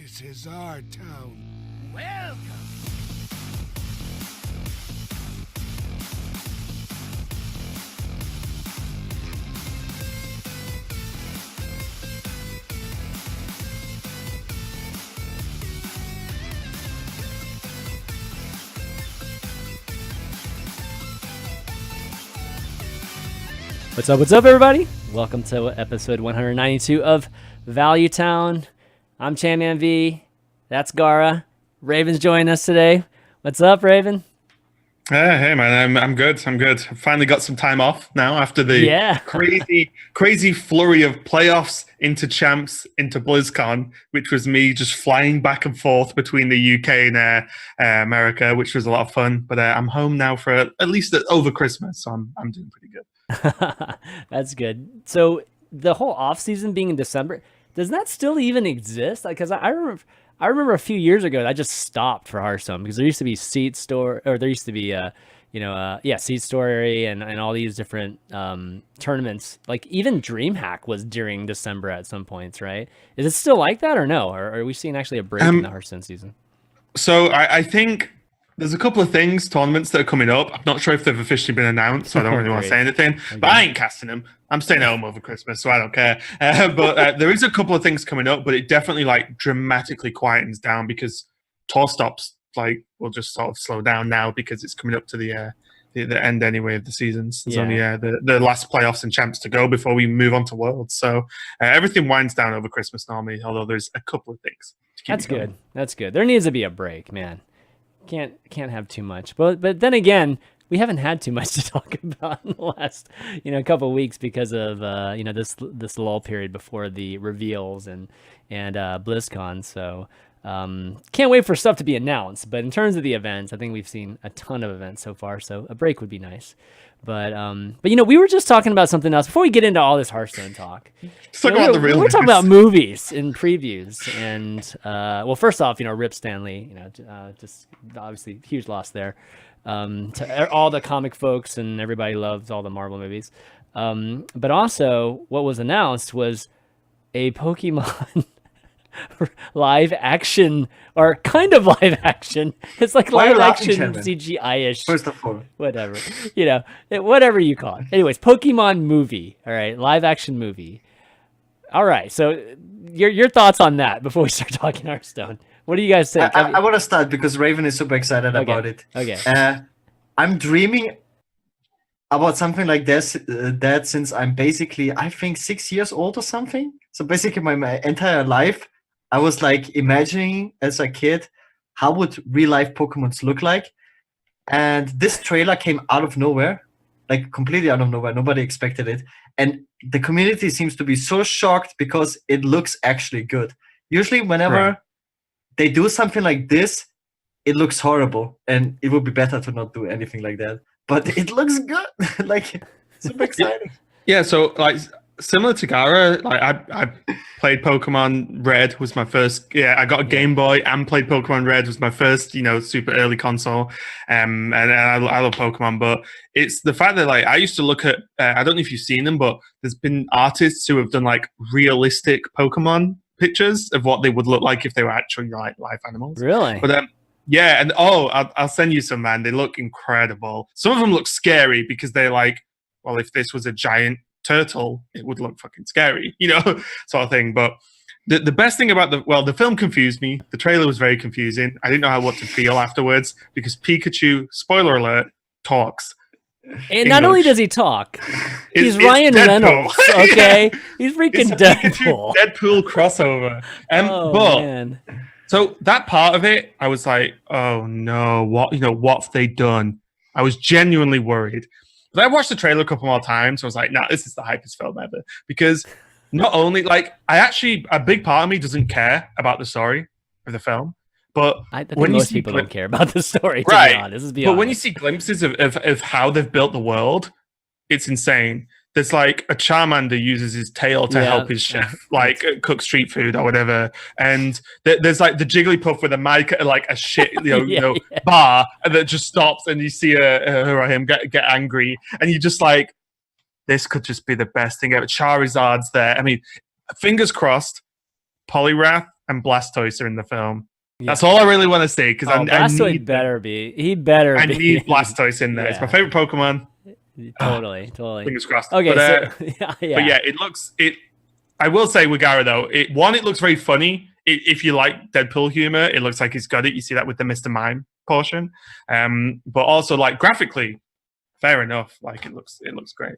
This is our town. Welcome. What's up, everybody? Welcome to episode 192 of Value Town. I'm ChanmanV. That's Gaara. Raven's joining us today. What's up, Raven? Hey man, I'm good. I finally got some time off now after the crazy flurry of playoffs into champs into BlizzCon, which was me just flying back and forth between the UK and America, which was a lot of fun. But I'm home now for at least over Christmas, so I'm doing pretty good. That's good. So the whole off season being in December, does that still even exist? Because I remember a few years ago I just stopped for Hearthstone because there used to be Seed Story and all these different tournaments. Like even DreamHack was during December at some points, right? Is it still like that or no? Or are we seeing actually a break in the Hearthstone season? So I think there's a couple of tournaments that are coming up. I'm not sure if they've officially been announced, so I don't really want to say anything. Okay. But I ain't casting them. I'm staying home over Christmas, so I don't care. But there is a couple of things coming up, but it definitely dramatically quietens down because tour stops will just sort of slow down now because it's coming up to the end anyway of the seasons. There's only the last playoffs and champs to go before we move on to Worlds. So everything winds down over Christmas normally, although there's a couple of things to keep That's good. That's good. There needs to be a break, man. Can't have too much, but then again, we haven't had too much to talk about in the last couple of weeks because of this lull period before the reveals and BlizzCon. So can't wait for stuff to be announced. But in terms of the events, I think we've seen a ton of events so far. So a break would be nice. But we were just talking about something else before we get into all this Hearthstone talk. We're talking about movies and previews, and first off, Rip Stanley, just obviously huge loss there to all the comic folks, and everybody loves all the Marvel movies. But also, what was announced was a Pokemon live action, or kind of live action. It's like live action CGI-ish. First of all, whatever, whatever you call it. Anyways, Pokemon movie. All right, live action movie. All right, so your thoughts on that before we start talking Hearthstone. What do you guys think? I want to start because Raven is super excited about it. Okay. I'm dreaming about something like this that since I'm basically, I think, 6 years old or something. So basically my entire life, I was imagining as a kid, how would real life Pokemons look like? And this trailer came out of nowhere, completely out of nowhere. Nobody expected it. And the community seems to be so shocked because it looks actually good. Usually whenever they do something like this, it looks horrible. And it would be better to not do anything like that. But it looks good. Super exciting. Yeah, so similar to Gaara, I played Pokemon Red was my first. Yeah, I got a Game Boy and played Pokemon Red was my first, super early console. And I love Pokemon, but it's the fact that I used to look at. I don't know if you've seen them, but there's been artists who have done realistic Pokemon pictures of what they would look like if they were actually live animals. Really? But yeah, and I'll send you some, man. They look incredible. Some of them look scary because they're well, if this was a giant turtle, it would look fucking scary, sort of thing. But the best thing about the film confused me. The trailer was very confusing. I didn't know what to feel afterwards because Pikachu, spoiler alert, talks. And English. Not only does he talk, he's Ryan Reynolds. Okay, he's freaking Deadpool. Deadpool crossover. Man. So that part of it, I was like, oh no, what've they done? I was genuinely worried. But I watched the trailer a couple more times, so I was like, nah, this is the hypest film ever. Because not only, a big part of me doesn't care about the story of the film, but I think most people don't care about the story, to be honest. But when you see glimpses of how they've built the world, it's insane. There's a Charmander uses his tail to help his chef cook street food or whatever, and there's the Jigglypuff with a mic at a shit bar and that just stops, and you see her or him get angry, and you just this could just be the best thing ever. Charizard's there. I mean, fingers crossed. Poliwrath and Blastoise are in the film. Yeah. That's all I really want to see because Blastoise better be. He better. I need Blastoise in there. It's my favorite Pokemon. Totally. Fingers crossed. Okay, but yeah, it looks. I will say with Gaara though, it looks very funny. If you like Deadpool humor, it looks like he's got it. You see that with the Mr. Mime portion, but also like graphically, fair enough. Like it looks great.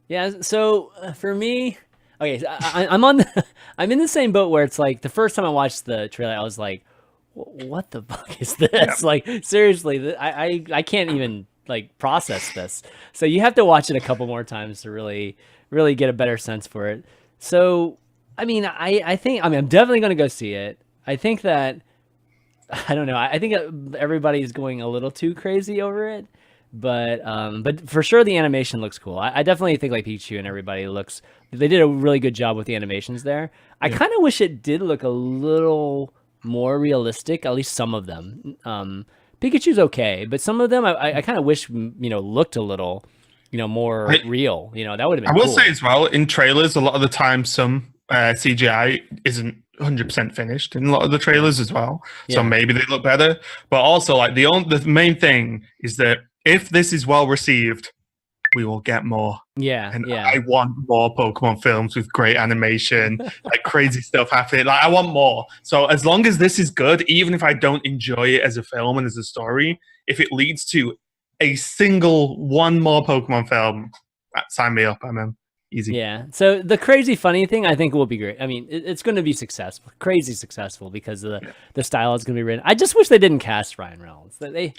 Yeah. So for me, okay, so I'm in the same boat where it's like the first time I watched the trailer, I was like, "What the fuck is this?" Yeah. Like seriously, I can't even like process this. So you have to watch it a couple more times to really get a better sense for it. So I mean, I think I'm definitely going to go see it. I think that I don't know. I think everybody's going a little too crazy over it, but for sure the animation looks cool. I definitely think like Pikachu and everybody looks. They did a really good job with the animations there. I kind of wish it did look a little more realistic. At least some of them. Pikachu's okay, but some of them I kind of wish looked a little more real. That would have been. I will say as well in trailers a lot of the time some CGI isn't 100% finished in a lot of the trailers as well, so maybe they look better. But also, like the main thing is that if this is well received, we will get more. I want more Pokemon films with great animation, like crazy stuff happening. Like I want more. So as long as this is good, even if I don't enjoy it as a film and as a story, if it leads to a single one more Pokemon film, sign me up. I'm in. Easy. Yeah. So the crazy funny thing I think will be great. I mean, it's going to be successful, crazy successful because of the style is going to be written. I just wish they didn't cast Ryan Reynolds. They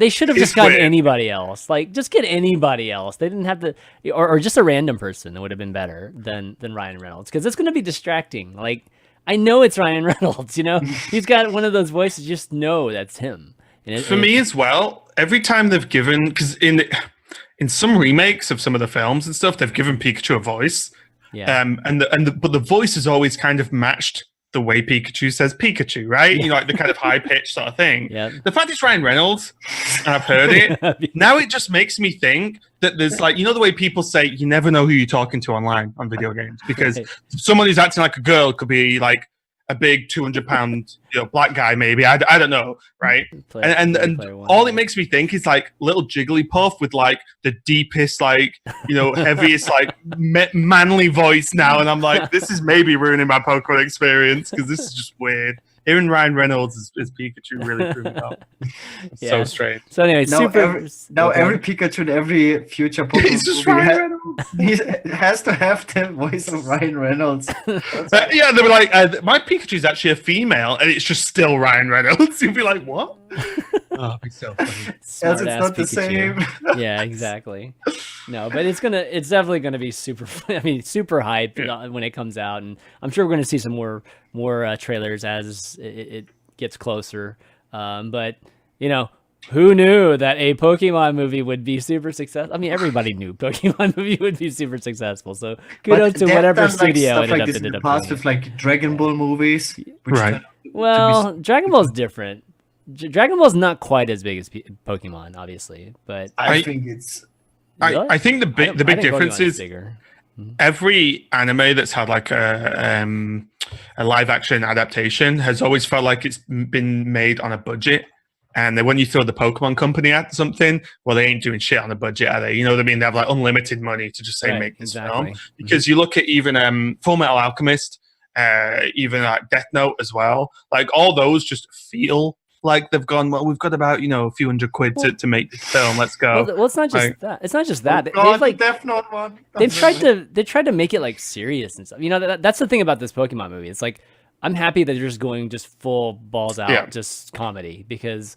should have just gotten anybody else. Like just get anybody else. They didn't have to, or just a random person that would have been better than Ryan Reynolds because it's going to be distracting. Like I know it's Ryan Reynolds. He's got one of those voices. Just know that's him. And for me as well. Every time they've given because in some remakes of some of the films and stuff, they've given Pikachu a voice. Yeah. But the voice is always kind of matched the way Pikachu says Pikachu, right? Like the kind of high pitched sort of thing. Yeah. The fact it's Ryan Reynolds, and I've heard it, now it just makes me think that there's like, the way people say you never know who you're talking to online on video games because someone who's acting like a girl could be like a big 200-pound black guy maybe I don't know, right? And all it makes me think is like little Jigglypuff with like the deepest like heaviest like manly voice now, and I'm like this is maybe ruining my Pokemon experience because this is just weird. Even Ryan Reynolds as Pikachu really threw me up. So strange. So anyway, every Pikachu in every future Pokemon movie has to have the voice of Ryan Reynolds. Yeah, they were like, my Pikachu's actually a female, and it's just still Ryan Reynolds. You'd be like, what? Oh, it'd be so funny. It's not the same. Yeah, exactly. No, but it's definitely gonna be super hyped when it comes out, and I'm sure we're gonna see some more trailers as it gets closer. But who knew that a Pokemon movie would be super successful? I mean, everybody knew Pokemon movie would be super successful. So kudos to whatever studio ended up doing it. With like Dragon Ball movies, right? Well, Dragon Ball's different. Dragon Ball's not quite as big as Pokemon, obviously, but I think it's. Really? I think the big difference is every anime that's had like a live action adaptation has always felt like it's been made on a budget. And then when you throw the Pokemon company at something, well, they ain't doing shit on a budget, are they? You know what I mean? They have like unlimited money to just say make this film. Because you look at even Full Metal Alchemist, even like Death Note as well. Like all those just feel like they've gone, well, we've got about a few $100 to make this film. Let's go. Well, it's not just that. It's not just that. They've like Death Note one. They tried to make it like serious and stuff. That's the thing about this Pokemon movie. It's like I'm happy that they're just going just full balls out, just comedy, because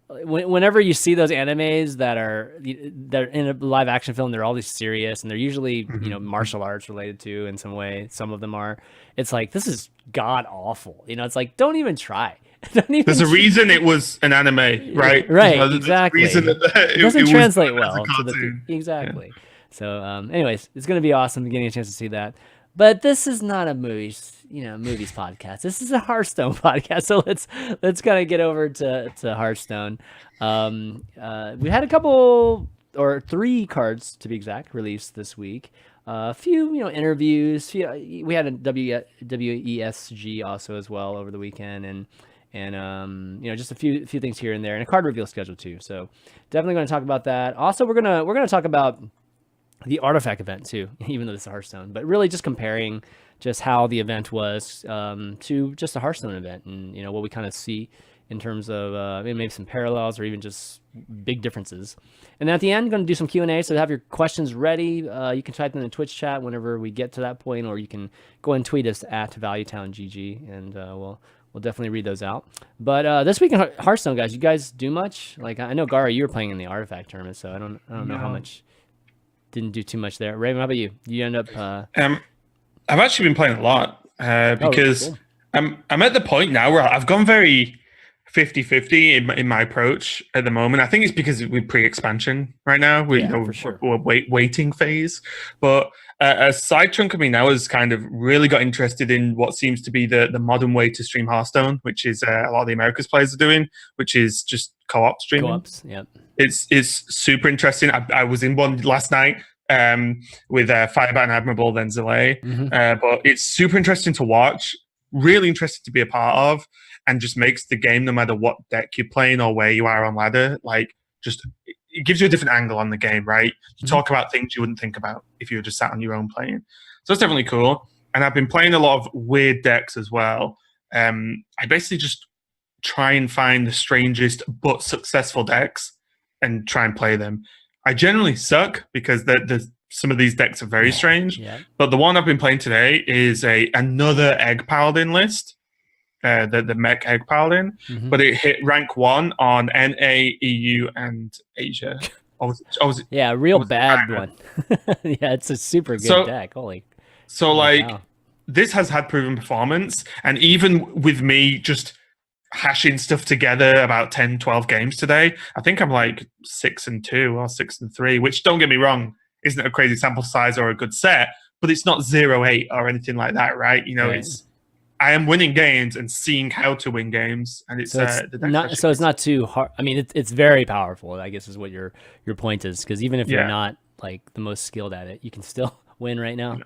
whenever you see those animes they're in a live action film, they're always serious and they're usually martial arts related to in some way. Some of them are. It's like this is god awful. It's like don't even try. There's a reason it was an anime, right? Right, exactly. It doesn't translate well to the exactly. Yeah. So, anyways, it's going to be awesome getting a chance to see that. But this is not a movies podcast. This is a Hearthstone podcast. So let's kind of get over to Hearthstone. We had a couple or 3 cards to be exact, released this week. A few, interviews. We had a WESG also as well over the weekend, and just a few things here and there, and a card reveal schedule too. So definitely going to talk about that. Also, we're gonna talk about the artifact event too, even though it's a Hearthstone, but really just comparing just how the event was to just a Hearthstone event, and what we kind of see in terms of maybe some parallels or even just big differences. And then at the end, going to do some Q&A, so have your questions ready. You can type them in the Twitch chat whenever we get to that point, or you can go and tweet us at ValueTownGG, and we'll definitely read those out. But this week in Hearthstone, guys, you guys do much? Like, I know, Gaara, you were playing in the artifact tournament, so I don't know how much. Didn't do too much there. Raven, how about you? You end up... I've actually been playing a lot because cool. I'm at the point now where I've gone very 50-50 in my approach at the moment. I think it's because we're pre-expansion right now. For sure. We're waiting phase. But a side chunk of me now has kind of really got interested in what seems to be the modern way to stream Hearthstone, which is a lot of the Americas players are doing, which is just co-op streaming. Co-ops, yep. It's super interesting. I was in one last night with Firebat and Admirable, then Zillet. But it's super interesting to watch, really interesting to be a part of, and just makes the game, no matter what deck you're playing or where you are on ladder, like just it gives you a different angle on the game, right? You talk about things you wouldn't think about if you were just sat on your own playing. So it's definitely cool. And I've been playing a lot of weird decks as well. I basically just try and find the strangest but successful decks and try and play them. I generally suck because some of these decks are very strange. But the one I've been playing today is another Egg Paladin list, the Mech Egg Paladin, but it hit rank 1 on NA, EU, and Asia. Real bad one. Yeah, it's a super good deck. Holy. So wow. This has had proven performance, and even with me just hashing stuff together about 10, 12 games today, I think I'm like 6-2 or 6-3, which, don't get me wrong, isn't a crazy sample size or a good set, but it's not 0-8 or anything like that, right? I am winning games and seeing how to win games, and it's not too hard. I mean, it's very powerful, I guess, is what your point is, because even if you're not like the most skilled at it, you can still win right now.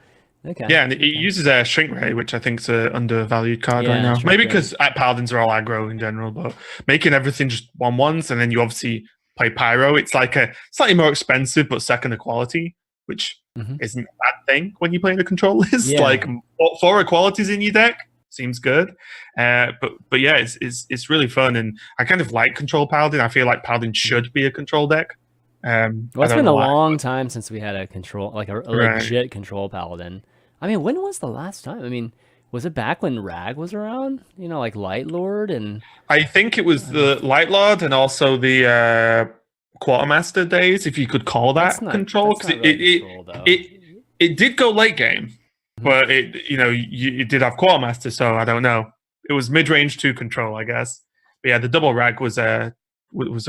Okay. Yeah, and it uses a Shrink Ray, which I think is an undervalued card right now. Maybe because Paladins are all aggro in general, but making everything just 1/1s, and then you obviously play Pyro. It's like a slightly more expensive but second quality, which isn't a bad thing when you play the control list. Yeah. Like 4 qualities in your deck seems good. But yeah, it's really fun, and I kind of like control Paladin. I feel like Paladin should be a control deck. It's been a long time since we had a control, like a legit control Paladin. I mean, when was the last time? I mean, was it back when Rag was around? Like Light Lord and... I think it was the Light Lord and also the Quartermaster days, if you could call that control. Because it did go late game, but it did have Quartermaster, so I don't know. It was mid-range to control, I guess. But yeah, the double Rag was a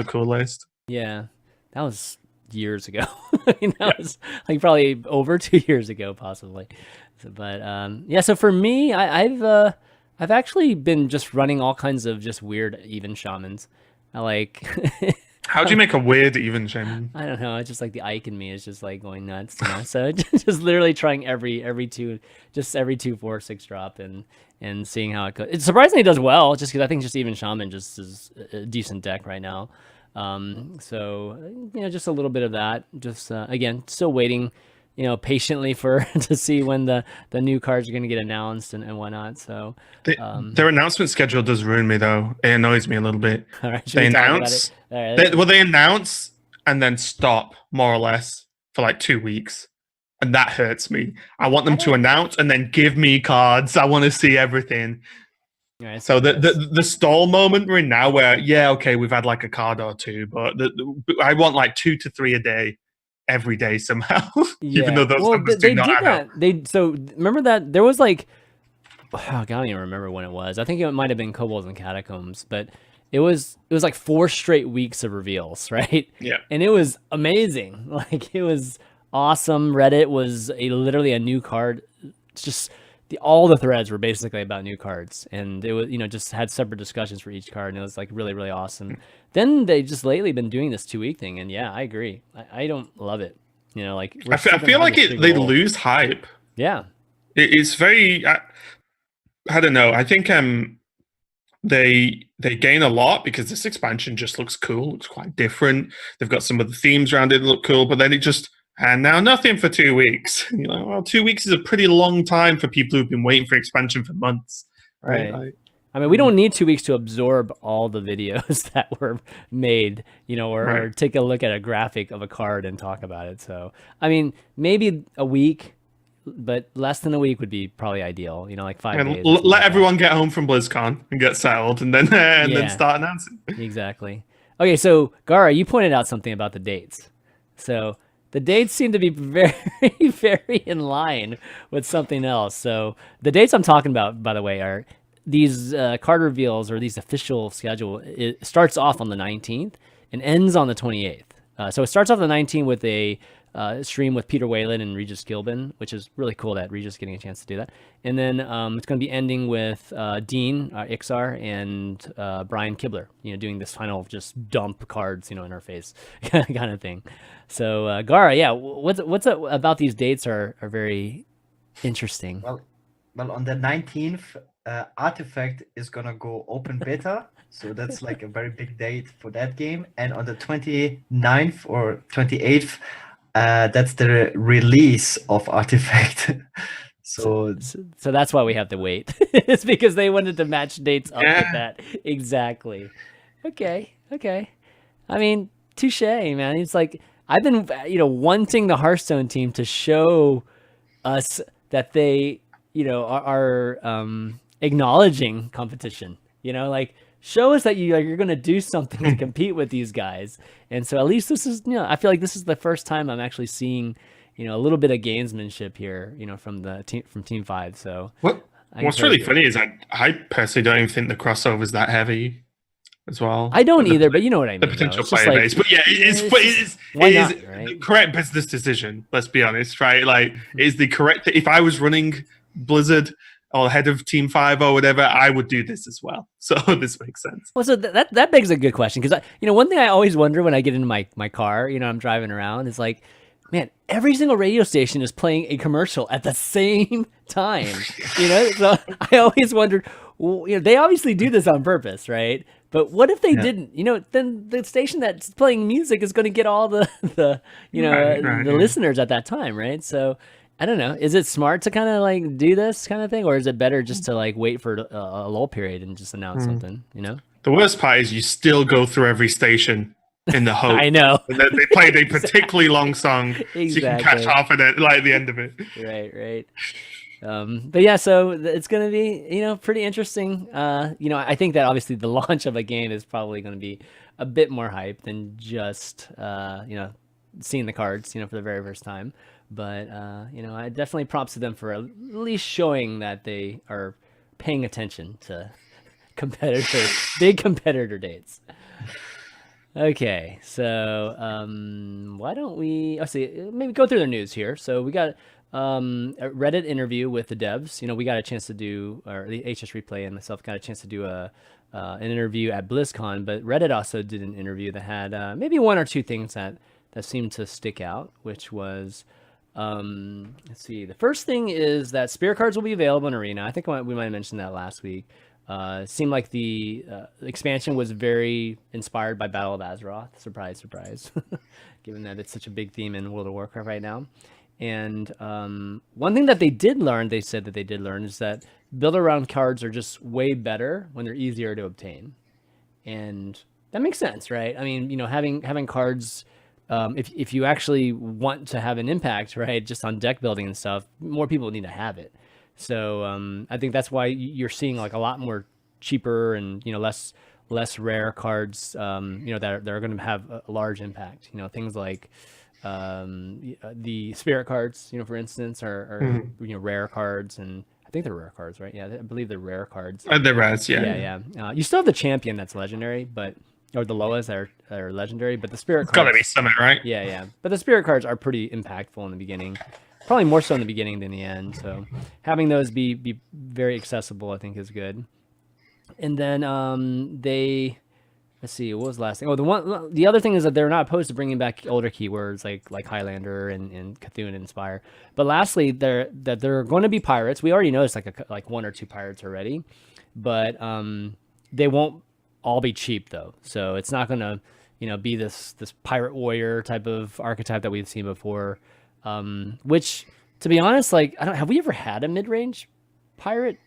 cool list. Yeah, that was years ago. I mean, that was like probably over 2 years ago, possibly. So for me, I've actually been just running all kinds of just weird even shamans. I like. How do you make a weird even shaman? I don't know. It's just like the Ike in me is just like going nuts. So just literally trying every 2 4 6 drop and seeing how it goes. It surprisingly does well, just because I think just even shaman just is a decent deck right now. So just a little bit of that. Just again, still waiting, patiently to see when the new cards are going to get announced and whatnot. So their announcement schedule does ruin me, though. It annoys me a little bit. All right, they announce, they announce and then stop more or less for like 2 weeks, and that hurts me. I want them to announce and then give me cards. I want to see everything. Right, so the stall moment we're in now, where we've had like a card or 2, but I want like 2 to 3 a day, every day somehow. Even though those numbers do not add up. So remember that there was like, I don't even remember when it was. I think it might have been Kobolds and Catacombs, but it was like 4 straight weeks of reveals, right? Yeah, and it was amazing. Like, it was awesome. Reddit was literally a new card. It's just all the threads were basically about new cards, and it was just had separate discussions for each card, and it was like really really awesome. Then they just lately been doing this 2 week thing, and yeah, I agree. I don't love it. Like I feel like they lose hype. Yeah, it's very. I don't know. I think they gain a lot because this expansion just looks cool. Looks quite different. They've got some of the themes around it that look cool, but then it just. And now nothing for 2 weeks. Well, 2 weeks is a pretty long time for people who've been waiting for expansion for months. Right. I mean, we don't need 2 weeks to absorb all the videos that were made, or take a look at a graphic of a card and talk about it. So, I mean, maybe a week, but less than a week would be probably ideal. Like 5 days. Let everyone get home from BlizzCon and get settled, and then start announcing. Exactly. Okay, so Gaara, you pointed out something about the dates. So the dates seem to be very, very in line with something else. So the dates I'm talking about, by the way, are these card reveals, or these official schedule. It starts off on the 19th and ends on the 28th. So it starts off the 19th with a stream with Peter Whalen and Regis Gilbin, which is really cool that Regis getting a chance to do that. And then it's going to be ending with Dean Ixar and Brian Kibler, doing this final just dump cards, in our face kind of thing. So Gaara, yeah, what's about these dates are very interesting. Well, on the 19th, Artifact is gonna go open beta, so that's like a very big date for that game. And on the 29th or 28th, that's the release of Artifact. So that's why we have to wait. It's because they wanted to match dates up with that. Exactly. Okay. I mean, touche, man. It's like I've been, wanting the Hearthstone team to show us that they, are acknowledging competition. Like show us that you're going to do something to compete with these guys. And so at least this is, I feel like this is the first time I'm actually seeing, a little bit of gamesmanship here, from the team, from Team 5. So what's really funny is I personally don't even think the crossover is that heavy as well. I don't either, but you know what I mean. The potential player base. But yeah, it is the correct business decision, let's be honest, right? Like, it is the correct, if I was running Blizzard or head of Team 5 or whatever, I would do this as well. So this makes sense. Well, so that begs a good question, because one thing I always wonder when I get into my car, I'm driving around, is like, man, every single radio station is playing a commercial at the same time. So I always wondered, well, they obviously do this on purpose, right? But what if they didn't? Then the station that's playing music is going to get all the listeners at that time, right? So I don't know. Is it smart to kind of like do this kind of thing, or is it better just to like wait for a lull period and just announce something? The worst part is you still go through every station in the hope. I know. That they played a particularly long song, exactly. So you can catch half of it, like the end of it. Right. But yeah, so it's going to be, pretty interesting. I think that obviously the launch of a game is probably going to be a bit more hype than just, seeing the cards, for the very first time. But, I definitely props to them for at least showing that they are paying attention to big competitor dates. Okay, so why don't we maybe go through the news here. So we got a Reddit interview with the devs. We got a chance to do, or the HS Replay and myself got a chance to do an interview at BlizzCon, but Reddit also did an interview that had maybe one or two things that seemed to stick out, which was, let's see, the first thing is that spirit cards will be available in Arena. I think we might have mentioned that last week. It seemed like the expansion was very inspired by Battle of Azeroth. Surprise, surprise, given that it's such a big theme in World of Warcraft right now. And one thing that they said that they did learn is that build-around cards are just way better when they're easier to obtain. And that makes sense, right? I mean, having cards, if you actually want to have an impact, right, just on deck building and stuff, more people need to have it. So I think that's why you're seeing like a lot more cheaper and less rare cards that are going to have a large impact. Things like the spirit cards, for instance, are rare cards, and I think they're rare cards, right? Yeah, I believe they're rare cards. They're rares, yeah. Yeah. You still have the champion that's legendary, or the Loas that are legendary, but the spirit cards, got to be Summit, right? Yeah. But the spirit cards are pretty impactful in the beginning. probably more so in the beginning than the end. So having those be very accessible, I think, is good. And then let's see, what was the last thing? Oh, the other thing is that they're not opposed to bringing back older keywords like Highlander and Cthulhu and Inspire. But lastly, they're going to be pirates. We already noticed like 1 or 2 pirates already, but they won't all be cheap though. So it's not going to be this pirate warrior type of archetype that we've seen before. Which, to be honest, like have we ever had a mid-range pirate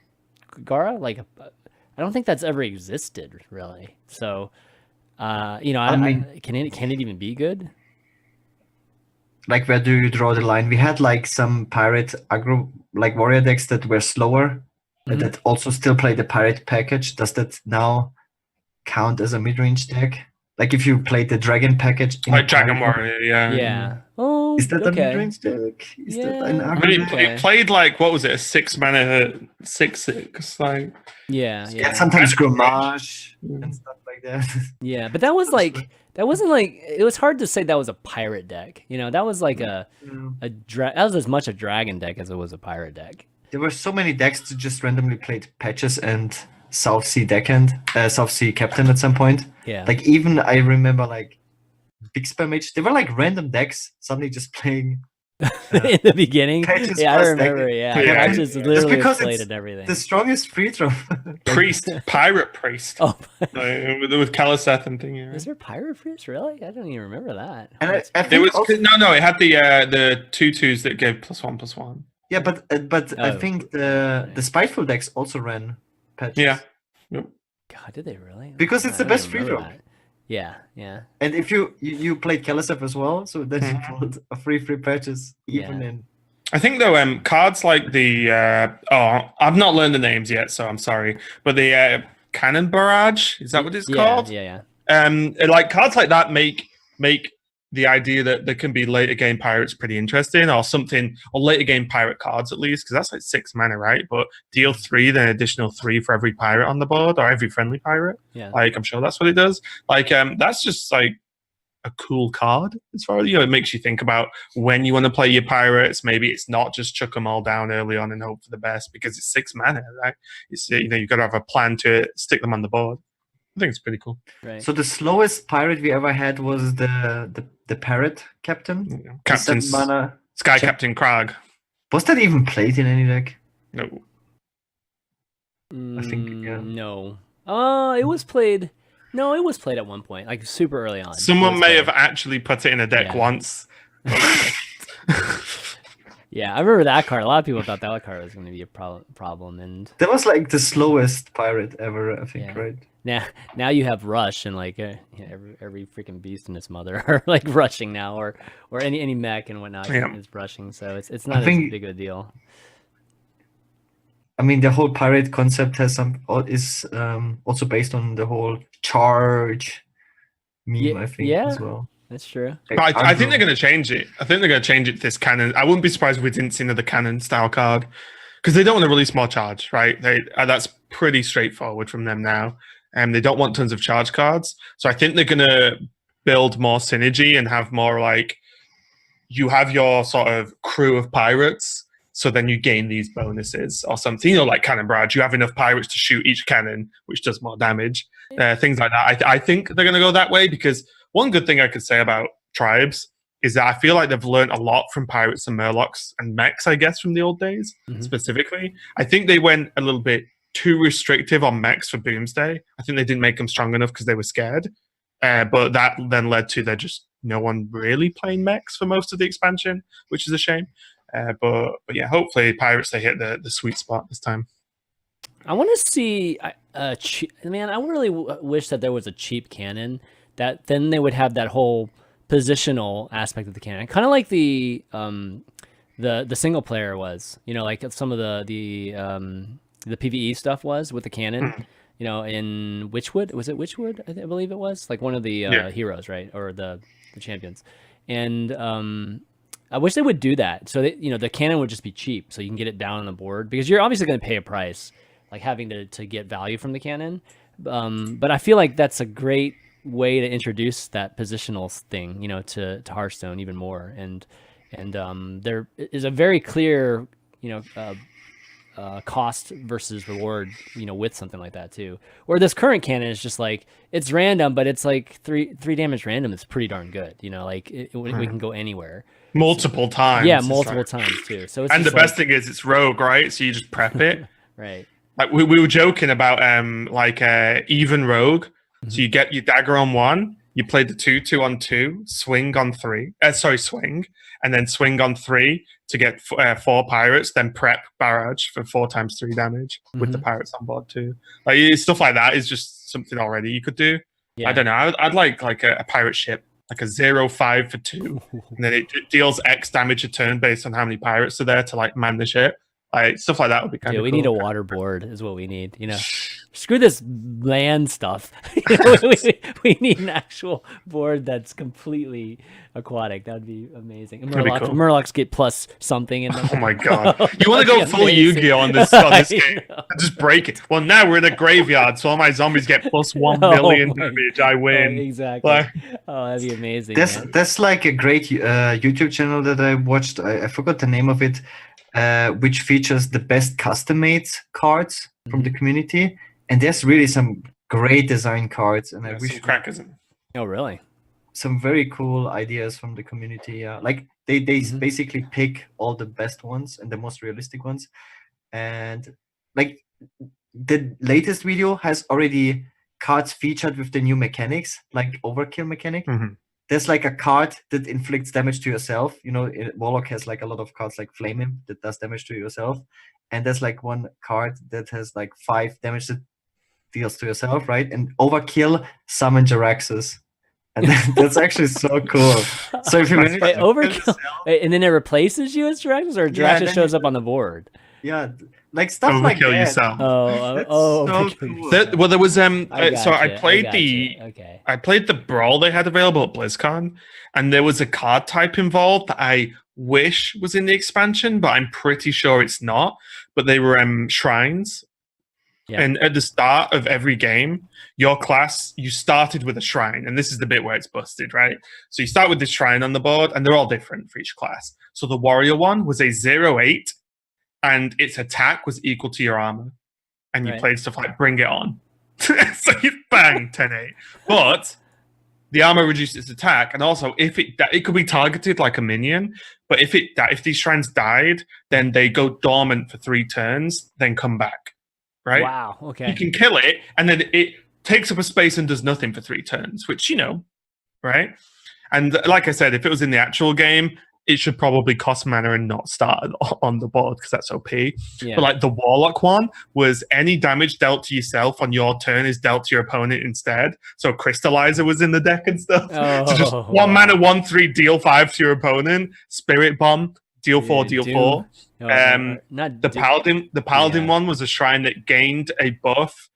Gaara? Like I don't think that's ever existed really. So, I mean, can it even be good? Like, where do you draw the line? We had like some pirate aggro, like warrior decks that were slower, that also still play the pirate package. Does that now count as a mid-range deck? Like if you played the dragon package, like Dragon Warrior, yeah. Yeah. Oh, is that okay. a mid-range deck? Is that an I mean, aggro it played like, what was it, a 6-mana 6/6, like. Yeah. And sometimes Gromage and stuff like that. Yeah, but that was like that wasn't like it was hard to say that was a pirate deck. That was like that was as much a dragon deck as it was a pirate deck. There were so many decks that just randomly played patches and South Sea Deckhand, South Sea Captain at some point. Yeah. Like even I remember like Big Spam Mage. They were like random decks suddenly just playing in the beginning. patches Yeah, I plus remember. deck. Yeah, patches literally because played it's and everything. the strongest free throw. Pirate priest. Oh, with Kaliseth and thing. Yeah. is there pirate priest? Really? I don't even remember that. And I It think was also, no. It had the 2/2s that gave +1/+1. yeah, but I think the spiteful decks also ran patches. Yeah. God, did they really? Because it's the I don't best even free remember throw. that. Yeah. And if you played Kaliseth as well, so then you pulled a free patches even in. I think though, cards like the I've not learned the names yet, so I'm sorry, but the Cannon Barrage, is that what it's called? Yeah. Like cards like that make the idea that there can be later game pirates pretty interesting, or something, or later game pirate cards at least, because that's like 6 mana, right? But deal 3, then additional 3 for every pirate on the board, or every friendly pirate. Yeah. Like I'm sure that's what it does. Like that's just like a cool card as far as it makes you think about when you want to play your pirates. Maybe it's not just chuck them all down early on and hope for the best, because it's 6 mana, right? It's you've got to have a plan to stick them on the board. I think it's pretty cool. Right. So the slowest pirate we ever had was the parrot captain. Captain 7 mana. Sky Captain Krag. Was that even played in any deck? No. I think yeah. No. It was played. No, it was played at one point, like super early on. Someone may have actually put it in a deck once. Yeah, I remember that card. A lot of people thought that card was going to be a problem, and that was like the slowest pirate ever, I think, right? Now you have Rush, and like every freaking beast and its mother are like rushing now, or any mech and whatnot is rushing. So it's not as big of a deal. I mean, the whole pirate concept is also based on the whole charge meme, I think, as well. That's true. But I think they're going to change it. I think they're going to change it to this cannon. I wouldn't be surprised if we didn't see another cannon style card, because they don't want to release more charge, right? That's pretty straightforward from them now. And they don't want tons of charge cards. So I think they're going to build more synergy and have more like, you have your sort of crew of pirates, so then you gain these bonuses or something. Like Cannon Barrage, you have enough pirates to shoot each cannon, which does more damage. Things like that. I think they're going to go that way, because one good thing I could say about tribes is that I feel like they've learned a lot from pirates and murlocs and mechs, I guess, from the old days, specifically. I think they went a little bit too restrictive on mechs for Boomsday. I think they didn't make them strong enough because they were scared. But that then led to there just no one really playing mechs for most of the expansion, which is a shame. But yeah, hopefully pirates, they hit the sweet spot this time. I want to see man, I really wish that there was a cheap cannon that then they would have that whole positional aspect of the cannon, kind of like the single player was, like some of the PvE stuff was with the cannon, in Witchwood. Was it Witchwood? I believe it was like one of the heroes, right? Or the champions. And I wish they would do that. So that, the cannon would just be cheap, so you can get it down on the board, because you're obviously going to pay a price, like having to get value from the cannon. But I feel like that's a great way to introduce that positional thing, to Hearthstone even more. And and there is a very clear, cost versus reward, with something like that too. Or this current cannon is just like it's random, but it's like three damage random. It's pretty darn good. Like we can go anywhere. Multiple times. Yeah, multiple times too. So it's and the best thing is it's rogue, right? So you just prep it. Right. Like we were joking about even rogue. So you get your dagger on 1, you play the 2/2 on 2, swing on 3. Swing, and then swing on 3 to get 4 pirates. Then prep barrage for 4 times 3 damage with the pirates on board too. Like stuff like that is just something already you could do. Yeah. I don't know. I'd like a pirate ship, like a 0/5 for 2, and then it deals X damage a turn based on how many pirates are there to like man the ship. Like stuff like that would be kind of. We cool. need a water board, is what we need. Screw this land stuff. we need an actual board that's completely aquatic. That would be amazing. And Murlocs get plus something in them. Oh my god! You want to go full Yu-Gi-Oh on this game? Just break it. Well, now we're in a graveyard, so all my zombies get plus 1 million damage. I win. Exactly. That'd be amazing. That's like a great YouTube channel that I watched. I forgot the name of it. Which features the best custom-made cards from the community, and there's really some great design cards, and I wish crackers. Oh, really? Some very cool ideas from the community. Yeah, like they basically pick all the best ones and the most realistic ones, and like the latest video has already cards featured with the new mechanics, like overkill mechanic. There's like a card that inflicts damage to yourself. Warlock has like a lot of cards like Flame Imp that does damage to yourself. And there's like one card that has like 5 damage that deals to yourself, right? And Overkill summon Jaraxxus. And that's actually so cool. So if you Overkill, and then it replaces you as Jaraxxus, or Jaraxxus shows up on the board? Yeah, like stuff overkill like that. Yourself. So cool. Well, there was I played the brawl they had available at BlizzCon, and there was a card type involved that I wish was in the expansion, but I'm pretty sure it's not. But they were shrines. Yeah. And at the start of every game, your class, you started with a shrine, and this is the bit where it's busted, right? So you start with this shrine on the board, and they're all different for each class. So the warrior one was a 0/8, and its attack was equal to your armor. And you played stuff like Bring It On. So you bang 10/8. But the armor reduced its attack, and also if it could be targeted like a minion, but if these shrines died, then they go dormant for 3 turns, then come back. Right? Wow. Okay. You can kill it, and then it takes up a space and does nothing for 3 turns, which right? And like I said, if it was in the actual game, it should probably cost mana and not start on the board because that's OP. Yeah. But like the Warlock one was any damage dealt to yourself on your turn is dealt to your opponent instead. So Crystallizer was in the deck and stuff. So just 1 mana, 1/3, deal 5 to your opponent. Spirit Bomb, deal 4, deal 4. The Paladin one was a shrine that gained any buff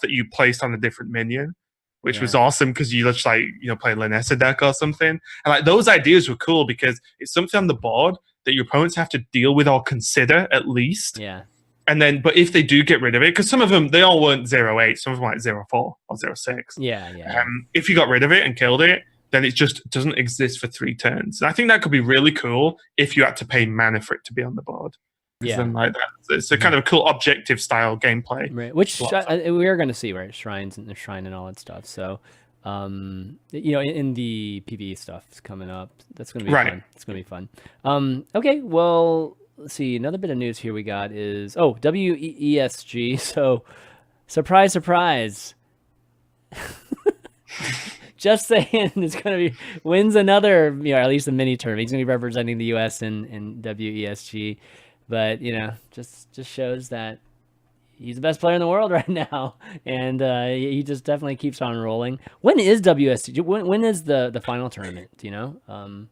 that you placed on a different minion, which was awesome because you just play Lanessa deck or something. And like those ideas were cool because it's something on the board that your opponents have to deal with or consider at least. Yeah. And then, but if they do get rid of it, because some of them, they all weren't 0/8, some of them were like 0/4 or 0/6. Yeah. If you got rid of it and killed it, then it just doesn't exist for 3 turns. And I think that could be really cool if you had to pay mana for it to be on the board. Yeah, then like that, it's a kind of a cool objective style gameplay, right? Which we are going to see, right? Shrines and the shrine and all that stuff. So, in the PvE stuff is coming up. That's going to be fun. It's going to be fun. Okay, well, let's see. Another bit of news here we got is WESG. So, surprise. Just saying, it's going to be wins another, at least a mini tournament. He's going to be representing the U.S. in WESG. But, just shows that he's the best player in the world right now. And he just definitely keeps on rolling. When is WSG? When is the final tournament? Do you know?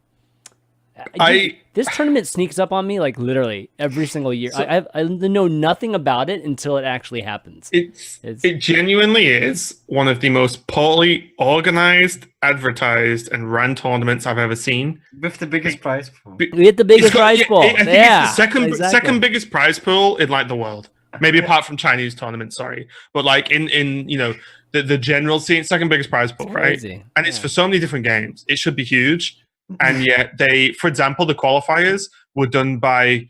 This tournament sneaks up on me like literally every single year. So, I know nothing about it until it actually happens. It genuinely is one of the most poorly organized, advertised, and run tournaments I've ever seen. With the biggest prize pool. With the biggest prize pool. I think it's the second biggest prize pool in like the world. Maybe apart from Chinese tournaments, sorry. But like in the general scene, second biggest prize pool, right? And it's for so many different games. It should be huge. and yet they, for example, the qualifiers were done by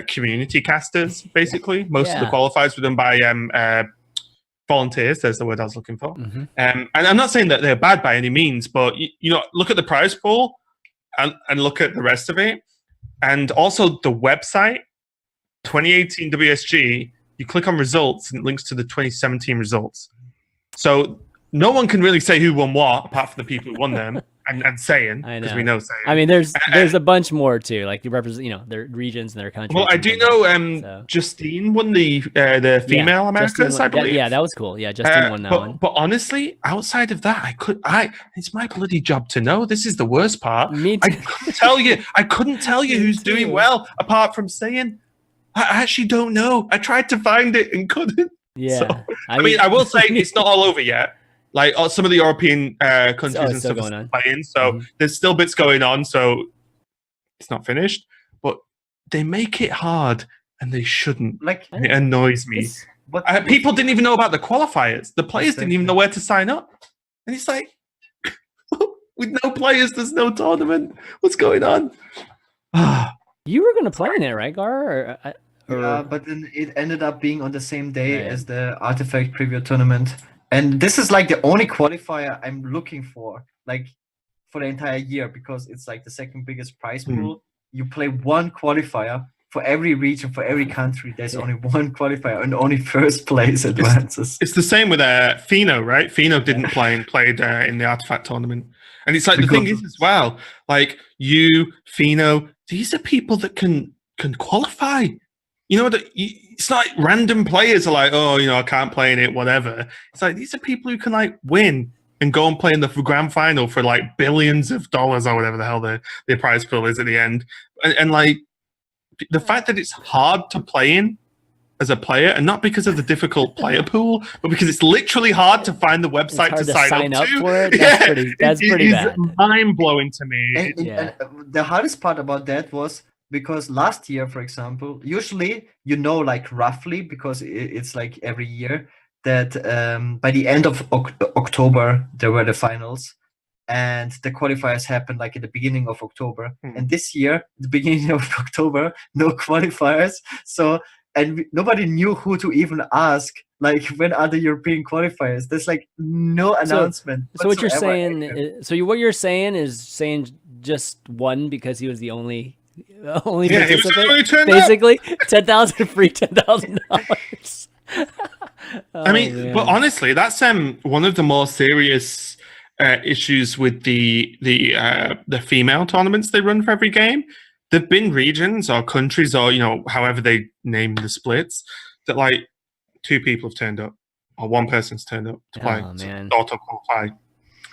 community casters. Basically, most of the qualifiers were done by volunteers. There's the word I was looking for. And I'm not saying that they're bad by any means, but you know, look at the prize pool and look at the rest of it, and also the website 2018 WSG. You click on results and it links to the 2017 results. So no one can really say who won what apart from the people who won them. And saying, because we know saying. I mean, there's a bunch more too. Like you represent, you know, their regions and their countries. Well, I do know Justine won the female Americas, I believe. Yeah, that was cool. Yeah, Justine won that one. But honestly, outside of that, it's my bloody job to know. This is the worst part. Me too. I couldn't tell you who's doing well apart from saying. I actually don't know. I tried to find it and couldn't. Yeah. So, I mean, I will say it's not all over yet. Like some of the European countries and stuff are still playing, so there's still bits going on. So it's not finished, but they make it hard, and they shouldn't. Like it annoys me. People didn't even know about the qualifiers. The players didn't even know where to sign up, and it's like, with no players, there's no tournament. What's going on? You were going to play in it, right, Gar? Yeah, but then it ended up being on the same day as the Artifact Preview tournament. And this is like the only qualifier I'm looking for, like for the entire year, because it's like the second biggest prize pool. You play one qualifier for every region, for every country. There's only one qualifier, and only first place advances. It's the same with Fino, right? Fino didn't play and played in the Artifact tournament. And it's like the thing is as well, like you, Fino, these are people that can qualify. You know, it's not like random players are like, oh, you know, I can't play in it, whatever. It's like these are people who can like win and go and play in the grand final for like billions of dollars or whatever the hell the prize pool is at the end. And like the fact that it's hard to play in as a player, and not because of the difficult player pool, but because it's literally hard to find the website to sign up to. For it. That's pretty bad. Mind blowing to me. And the hardest part about that was, because last year, for example, usually you know, like roughly, because it's like every year, that by the end of October there were the finals, and the qualifiers happened like at the beginning of October. And this year, the beginning of October, no qualifiers. So nobody knew who to even ask. Like, when are the European qualifiers? There's like no announcement. So what you're saying? What you're saying is saying just one because he was the only participant, basically. 10,000 free, $10,000. I mean, but honestly, that's one of the more serious issues with the female tournaments they run for every game. There've been regions or countries, or you know, however they name the splits, that like 2 people have turned up, or 1 person's turned up to play, auto qualify.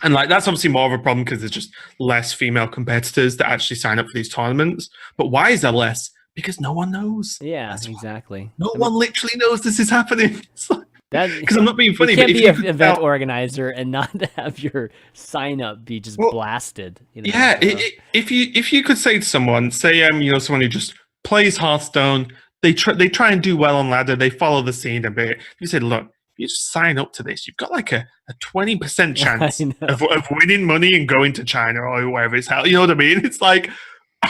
And like that's obviously more of a problem because there's just less female competitors that actually sign up for these tournaments. But why is there less? Because no one knows. Yeah, exactly. No one literally knows this is happening. Because I'm not being funny. You can't be an event organizer and not have your sign up be just blasted. You know? Yeah, if you could say to someone, say you know, someone who just plays Hearthstone, they try and do well on ladder, they follow the scene a bit. You say, look, if you just sign up to this, you've got like a 20% chance of winning money and going to China or wherever it's held. You know what I mean? It's like,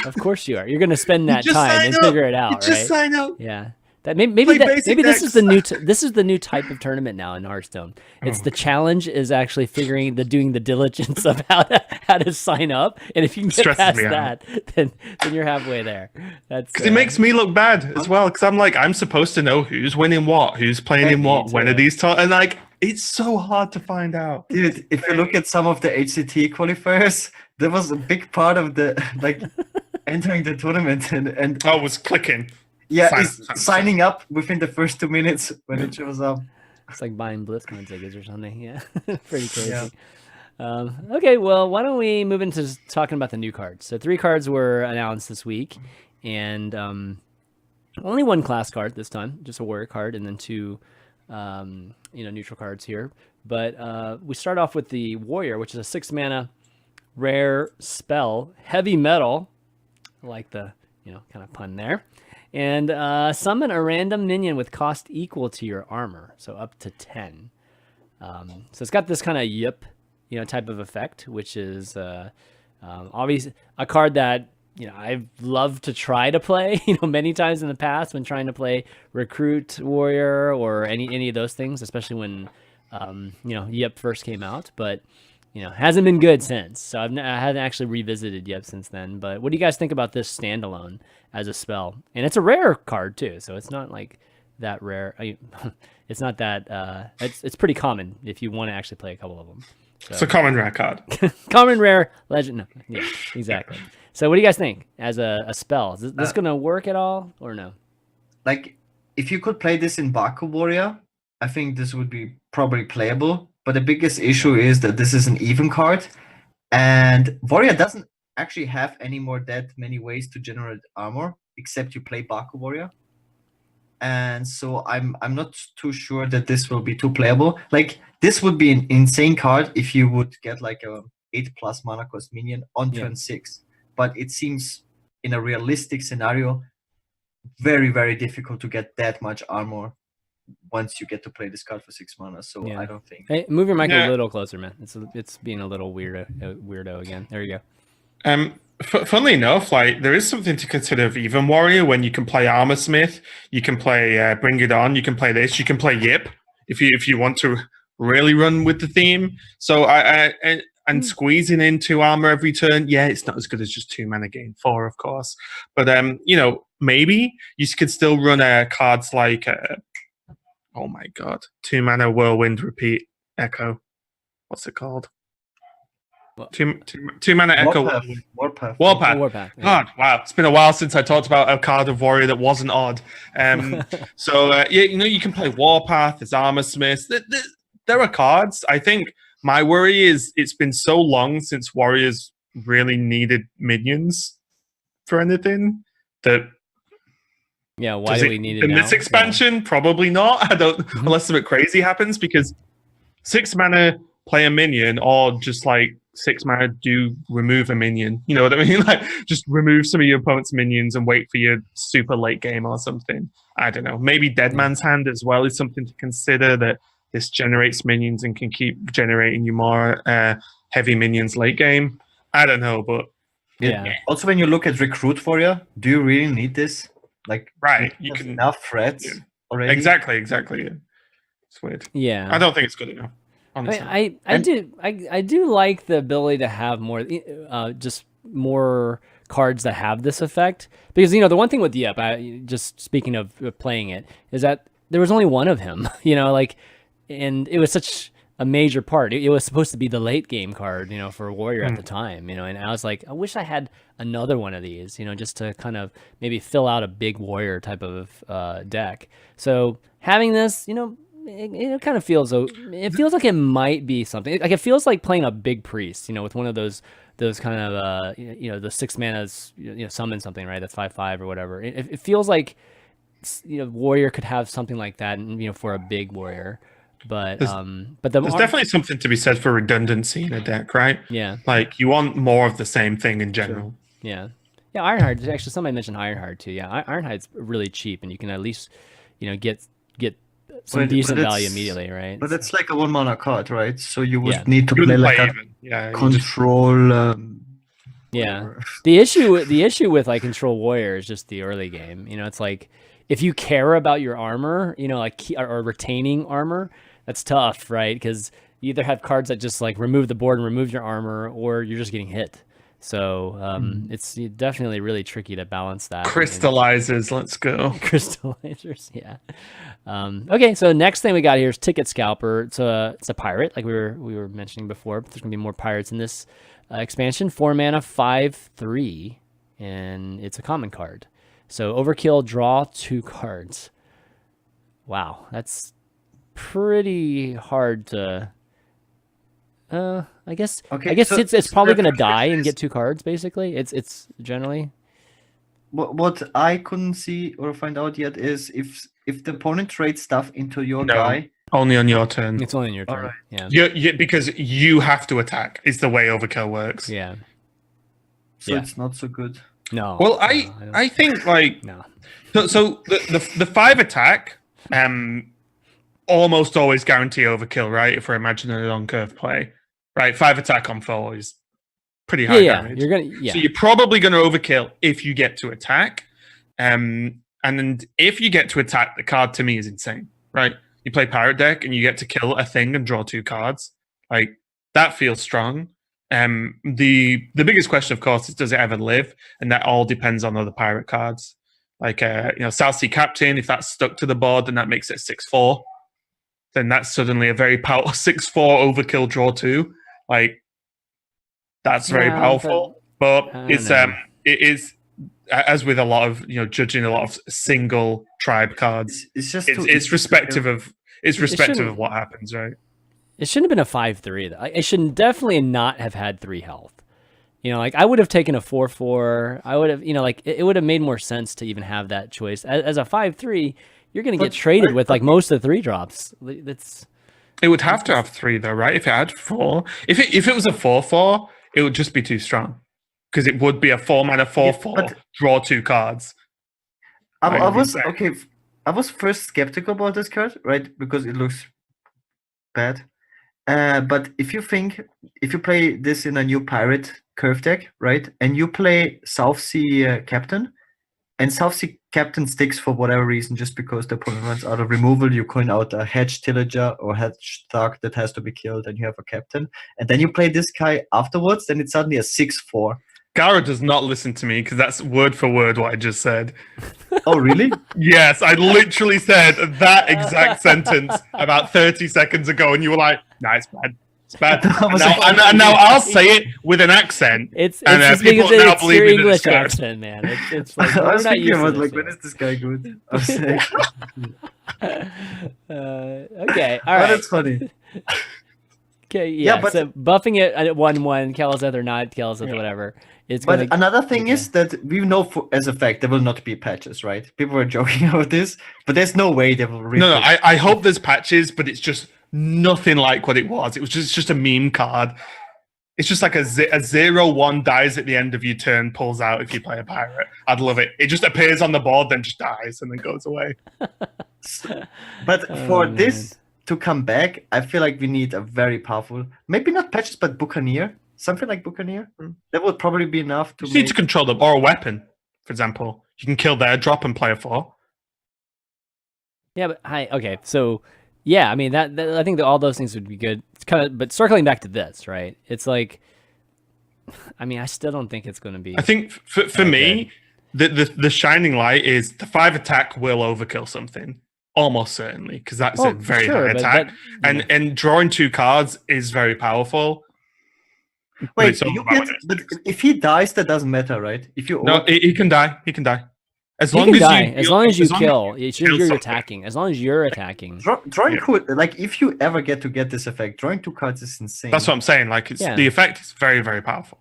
of course you are. You're going to spend that time and figure it out, right? Just sign up. Yeah. That maybe this is the new type of tournament now in Hearthstone. It's the challenge is actually doing the diligence of how to sign up, and if you can get past that, then you're halfway there. That's because it makes me look bad as well. Because I'm supposed to know who's winning what, who's playing in what, when are these and like it's so hard to find out. Dude, if you look at some of the HCT qualifiers, there was a big part of the like entering the tournament and was clicking. Yeah, signing up within the first 2 minutes when it shows up. It's like buying BlizzCon tickets or something. Yeah, pretty crazy. Yeah. Okay, well, why don't we move into talking about the new cards? So 3 cards were announced this week, and only 1 class card this time, just a warrior card, and then 2, neutral cards here. But we start off with the warrior, which is a 6 mana rare spell, heavy metal. I like the kind of pun there. And summon a random minion with cost equal to your armor, so up to 10. So it's got this kind of type of effect, which is Obviously, a card that I've loved to try to play, many times in the past when trying to play Recruit Warrior or any of those things, especially when Yep first came out, but hasn't been good since. So I haven't actually revisited Yep since then. But what do you guys think about this standalone as a spell? And it's a rare card too, so it's not like that rare. It's not that. It's pretty common if you want to actually play a couple of them. So. It's a common rare card. Common rare legend. No, yeah, exactly. So what do you guys think as a spell? Is this going to work at all or no? Like, if you could play this in Baku Warrior, I think this would be probably playable. But the biggest issue is that this is an even card, and Warrior doesn't actually have any more that many ways to generate armor except you play Baku Warrior. And so I'm not too sure that this will be too playable. Like, this would be an insane card if you would get like a 8+ mana cost minion on turn 6. But it seems in a realistic scenario very, very difficult to get that much armor once you get to play this card for 6 mana. So I don't think. Hey, move your mic a little closer, man. It's being a little weirdo again. There you go. Funnily enough, like there is something to consider of Even Warrior when you can play Armor Smith, you can play Bring It On, you can play this, you can play Yip if you want to really run with the theme. So and squeezing in 2 armor every turn, it's not as good as just 2 mana gain 4, of course. But maybe you could still run cards like oh my god, 2 mana Whirlwind Repeat Echo. What's it called? Two mana Echo Warpath. Warpath. Yeah. God, wow! It's been a while since I talked about a card of Warrior that wasn't odd. So you can play Warpath. There's Armor Smith. There are cards. I think my worry is it's been so long since Warriors really needed minions for anything that. Yeah, why do we need it in now? this expansion? Probably not. I don't, unless something crazy happens, because 6 mana play a minion, or just like 6 mana do remove a minion. You know what I mean? Like just remove some of your opponent's minions and wait for your super late game or something. I don't know. Maybe Dead Man's Hand as well is something to consider, that this generates minions and can keep generating you more heavy minions late game. I don't know, but Also, when you look at Recruit Warrior, do you really need this? Like, right, you can enough threats already. Exactly. Yeah. It's weird. Yeah, I don't think it's good enough. Honestly. I do like the ability to have more, just more cards that have this effect, because the one thing with Yep, just speaking of playing it, is that there was only one of him. And it was such a major part. It was supposed to be the late game card, for Warrior at the time, and I was like, I wish I had another one of these, just to kind of maybe fill out a big Warrior type of deck. So having this, it kind of feels like it might be something. Like it feels like playing a big priest, with one of those kind of the 6 manas, summon something, right? That's 5/5 or whatever. It feels like Warrior could have something like that, for a big Warrior. But there's definitely something to be said for redundancy in a deck, right? Yeah, like you want more of the same thing in general. Sure. Yeah. Ironheart. Actually, somebody mentioned Ironheart too. Yeah, Ironheart's really cheap, and you can at least get some decent value immediately, right? But it's like a 1 mana card, right? So you would need to play like a control. The issue with like Control Warrior is just the early game. It's like if you care about your armor, or retaining armor, that's tough, right? Because you either have cards that just like remove the board and remove your armor, or you're just getting hit. So it's definitely really tricky to balance that. Crystallizers, let's go. Crystallizers, yeah. Okay, so next thing we got here is Ticket Scalper. It's a pirate, like we were mentioning before, but there's gonna be more pirates in this expansion. 4 mana, 5/3, and it's a common card. So overkill, draw 2 cards. Wow, that's pretty hard to. I guess it's probably gonna die and get 2 cards. Basically, it's generally. What I couldn't see or find out yet is if the opponent trades stuff into your guy. Only on your turn. It's only on your turn. Right. Yeah. Because you have to attack. Is the way overkill works. Yeah. So it's not so good. No. Well, I think like no. So the 5 attack almost always guarantee overkill, right? If we're imagining it on curve play, right? 5 attack on 4 is pretty high Yeah, damage. you're gonna So you're probably going to overkill if you get to attack. And then if you get to attack, the card to me is insane, right? You play Pirate deck and you get to kill a thing and draw 2 cards. Like, that feels strong. The biggest question, of course, is does it ever live? And that all depends on other Pirate cards. Like, South Sea Captain, if that's stuck to the board, then that makes it 6/4. Then that's suddenly a very powerful 6/4 overkill draw 2. Like, that's very powerful. But it is, as with a lot of judging a lot of single tribe cards, it's respective of what happens, right? It shouldn't have been a 5/3 though. It should definitely not have had 3 health. Like I would have taken a 4/4. I would have, it would have made more sense to even have that choice. As a 5/3, you're gonna get traded with like most of the 3 drops. It would have to have 3 though, right? If it had 4, if it was a 4/4, it would just be too strong. Because it would be a 4-mana 4/4, draw 2 cards. I was first skeptical about this card, right? Because it looks bad. But if you play this in a new Pirate curve deck, right? And you play South Sea Captain, and South Sea Captain sticks for whatever reason, just because the opponent runs out of removal, you coin out a Hedge Tillager or Hedge Thug that has to be killed, and you have a Captain. And then you play this guy afterwards, then it's suddenly a 6/4. Gaara does not listen to me because that's word for word what I just said. Oh, really? Yes, I literally said that exact sentence about 30 seconds ago, and you were like, "Nah, it's bad. It's bad." And now I'll say it with an accent. It's just because it's your English accent, man. It's like I was thinking about when is this guy good? I was saying. Okay, all right. That's funny. Okay, yeah, but so buffing it at 1/1, Kelazeth or not Kelazeth, whatever. But another thing is that we know as a fact there will not be patches, right? People were joking about this, but there's no way they will. No, I hope there's patches, but it's just nothing like what it was. It was just a meme card. It's just like a 0/1 dies at the end of your turn, pulls out if you play a Pirate. I'd love it. It just appears on the board, then just dies and then goes away. But for this to come back, I feel like we need a very powerful, maybe not patches, but Buccaneer. Something like Buccaneer. That would probably be enough to. You need to control them, or a weapon, for example. You can kill their drop and play a 4. Yeah, but okay, so yeah, I mean that I think that all those things would be good. It's kind of, but circling back to this, right? It's like, I mean, I still don't think it's going to be. I think for me, the shining light is the 5 attack will overkill something. Almost certainly, because that's a very high attack. And drawing 2 cards is very powerful. Wait, but if he dies, that doesn't matter, right? If you he can die. He can die. As long as you kill, you're attacking. As long as you're attacking. Drawing could, like, if you ever get this effect, drawing 2 cards is insane. That's what I'm saying. Like, the effect is very, very powerful.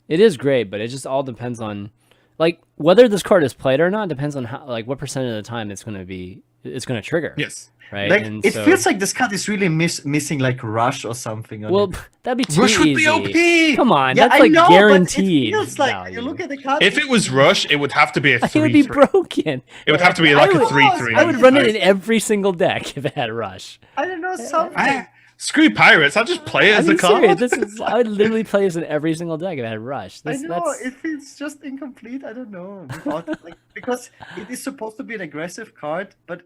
It is great, but it just all depends on, like, whether this card is played or not. Depends on how, like, what percent of the time it's going to trigger. Yes. Right. Like, it feels like this card is really missing like Rush or something. Well, that'd be too Rush would easy. be OP. Come on, that's like guaranteed. It feels like you look at the card. If it was Rush, it would have to be a 3/3. It would be broken. It would have to be like a 3/3. I would run it in every single deck if it had Rush. I don't know something. Screw Pirates. I'll just play it as a card. I would literally play this in every single deck if it had Rush. I know, it feels just incomplete. I don't know. Because it is supposed to be an aggressive card, but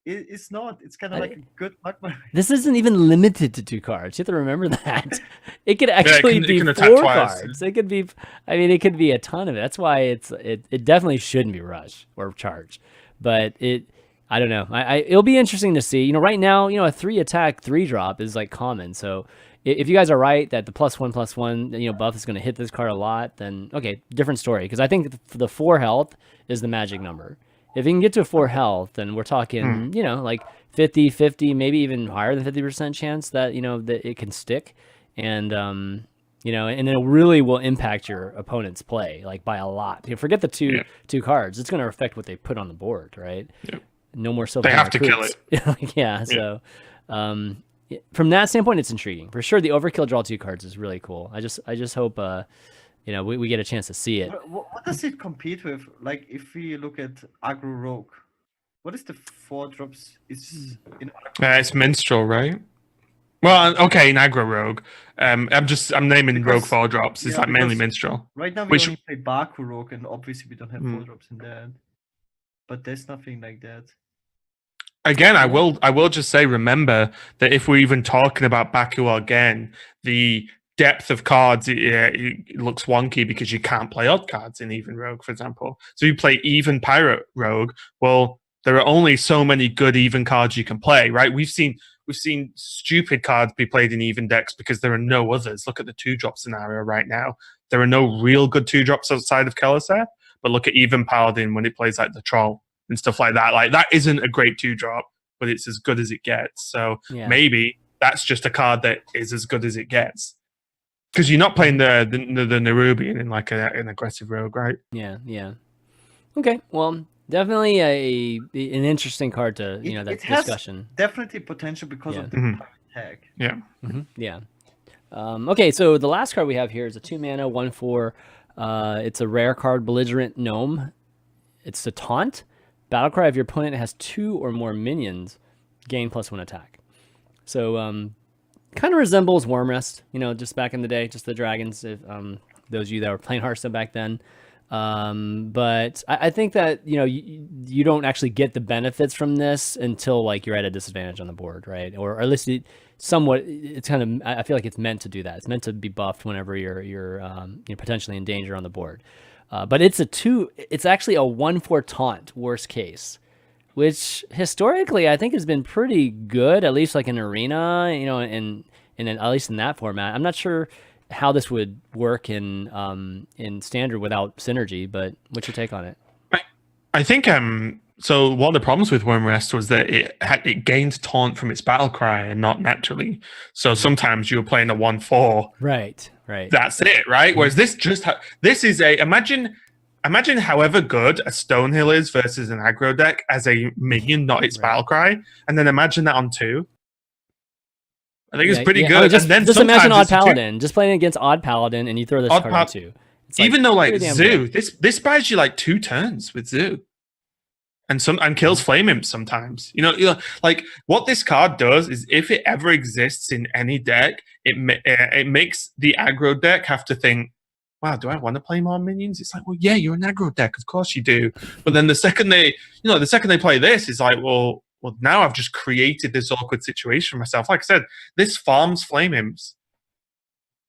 it's not. It's kind of like a good magma. This isn't even limited to 2 cards. You have to remember that. It could actually be 4 cards. It could be, I mean, it could be a ton of it. That's why it definitely shouldn't be Rush or Charge. But I don't know. It'll be interesting to see. Right now, a 3 attack 3 drop is like common. So if you guys are right that the +1/+1, buff is going to hit this card a lot, then okay, different story. Because I think the 4 health is the magic number. If you can get to 4 health, then we're talking, like 50, maybe even higher than 50% chance that that it can stick, and and it really will impact your opponent's play like by a lot. Forget the two cards; it's going to affect what they put on the board, right? Yeah. No more silver. They have to kill it. Yeah. So, from that standpoint, it's intriguing for sure. The overkill draw 2 cards is really cool. I just hope we get a chance to see it. What does it compete with? Like, if we look at Aggro Rogue, what is the 4 drops? It's Minstrel, right? Well, okay, in aggro rogue. I'm naming rogue Because- 4-drops. It's yeah, like mainly because- minstrel. Right now we Which- only play Baku Rogue, and obviously we don't have Mm. 4-drops in that. But there's nothing like that. Again, I will just say, remember that if we're even talking about Baku again, the depth of cards it looks wonky because you can't play odd cards in even rogue, for example. So you play even pirate rogue. Well, there are only so many good even cards you can play, right? We've seen stupid cards be played in even decks because there are no others. Look at the 2-drop scenario right now. There are no real good 2-drops outside of Keleseth, but look at even Paladin when it plays like the Troll and stuff like that. Like, that isn't a great 2-drop, but it's as good as it gets. So maybe that's just a card that is as good as it gets. Because you're not playing the Nerubian in like an aggressive rogue, right? Yeah. Okay, well, definitely an interesting card to that discussion. Definitely potential because of the tag. Yeah. Yeah. Okay, so the last card we have here is a 2-mana 1/4. It's a rare card, Belligerent Gnome. It's a taunt. Battlecry, if your opponent has 2 or more minions, gain +1 attack. So kind of resembles Wormrest, just back in the day, just the dragons, if those of you that were playing Hearthstone back then. But I think that you don't actually get the benefits from this until like you're at a disadvantage on the board, right? Or at least it's kind of, I feel like it's meant to do that. It's meant to be buffed whenever you're potentially in danger on the board. But it's actually a 1/4 taunt, worst case, which historically I think has been pretty good, at least like in Arena, and at least in that format. I'm not sure how this would work in Standard without synergy, but what's your take on it? I think so one of the problems with Wormrest was that it gained taunt from its battle cry and not naturally. So sometimes you were playing a 1/4. Right. That's it, right? Whereas this is imagine however good a Stonehill is versus an aggro deck as a minion, not its battle cry, and then imagine that on 2. I think it's pretty good. I mean, just imagine Odd Paladin. 2. Just playing against Odd Paladin, and you throw this card on 2. Even though like Zoo, this buys you like 2 turns with Zoo, and kills Flame Imp sometimes. Like what this card does is if it ever exists in any deck, it makes the aggro deck have to think, wow, do I want to play more minions? It's like, well, yeah, you're an aggro deck, of course you do. But then the second they play this, it's like, well, now I've just created this awkward situation for myself. Like I said, this farms Flame Imps.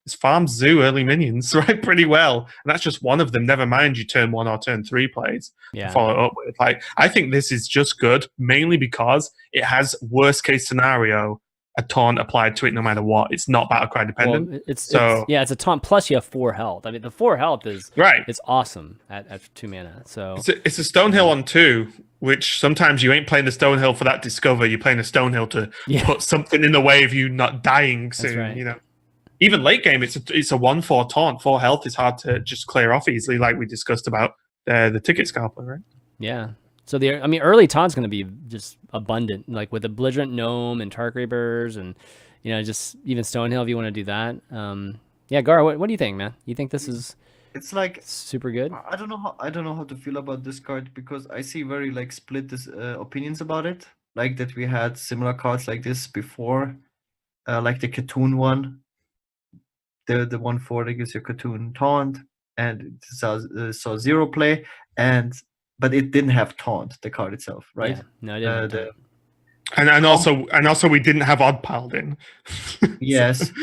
This farms Zoo early minions, right, pretty well. And that's just one of them. Never mind you turn 1 or turn 3 plays to follow up with. Like, I think this is just good, mainly because it has worst case scenario, a taunt applied to it no matter what. It's not battlecry dependent. Well, it's a taunt plus you have 4 health. I mean, the 4 health is It's awesome at 2 mana. So it's a Stonehill on 2, which sometimes you ain't playing the Stonehill for that discover. You're playing a Stonehill to put something in the way of you not dying soon. Right. Even late game, it's a 1/4 taunt. 4 health is hard to just clear off easily, like we discussed about the ticket scalper, right? Yeah. So early taunt's going to be just abundant, like with the Belligerent Gnome and Tark Reapers, and just even Stonehill if you want to do that. Gaara, what do you think, man? You think this is? It's like super good. I don't know how to feel about this card because I see very like split opinions about it. Like that we had similar cards like this before, like the Katoon one. The 1/4 that gives you Katoon taunt, and it saw 0 play, but it didn't have taunt, the card itself, right? Yeah. No, it didn't. And also we didn't have Odd Paladin. Yes.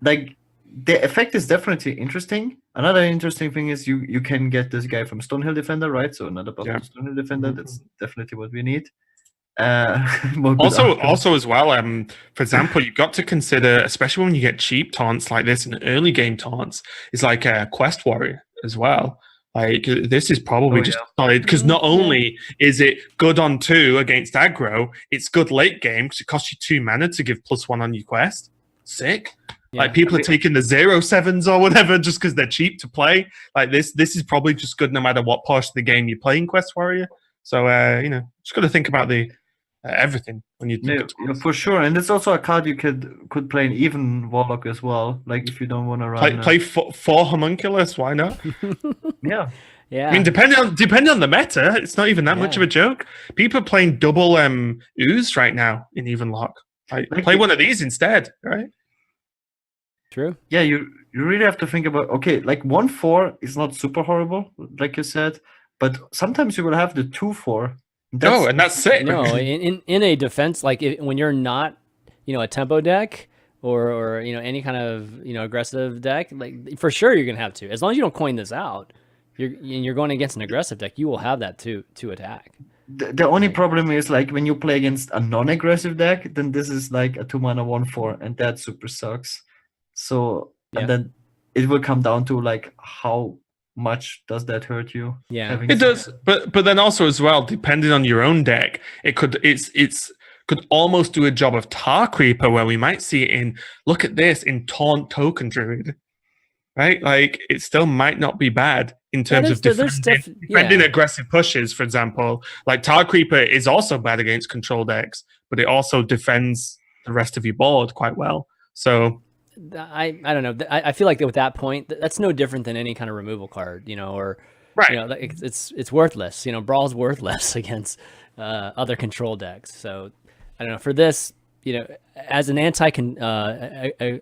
Like the effect is definitely interesting. Another interesting thing is you can get this guy from Stonehill Defender, right? So another buff to Stonehill Defender. That's definitely what we need. Also as well, for example, you've got to consider, especially when you get cheap taunts like this and early game taunts, is like a Quest Warrior as well. Like this is probably solid because not only is it good on 2 against aggro, it's good late game because it costs you 2 mana to give +1 on your quest. Sick. Like people are taking the 0/7s or whatever just because they're cheap to play. Like this is probably just good no matter what portion of the game you're playing Quest Warrior. So just got to think about the everything when you think for sure. And it's also a card you could play in even Warlock as well. Like if you don't want to run play 4 Homunculus, why not? Yeah. I mean, depending on the meta, it's not even that much of a joke. People are playing double ooze right now in even lock. Like play one of these instead, right? True. Yeah, you really have to think about, okay, like 1/4 is not super horrible, like you said, but sometimes you will have the 2/4. And that's sick. No, in a defense, like when you're not, a tempo deck or any kind of aggressive deck, like for sure you're gonna have to. As long as you don't coin this out, you're going against an aggressive deck, you will have that to attack. The only problem is like when you play against a non-aggressive deck, then this is like a 2-mana 1/4, and that super sucks. So and then it will come down to like how much does that hurt you? Yeah, it does. But then also as well, depending on your own deck, it could could almost do a job of Tar Creeper, where we might see it in. Look at this in Taunt Token Druid, right? Like it still might not be bad in terms of defending aggressive pushes, for example. Like Tar Creeper is also bad against control decks, but it also defends the rest of your board quite well. So I don't know. I feel like with that point, that's no different than any kind of removal card, or it's worthless. Brawl's worthless against other control decks. So I don't know. For this, as an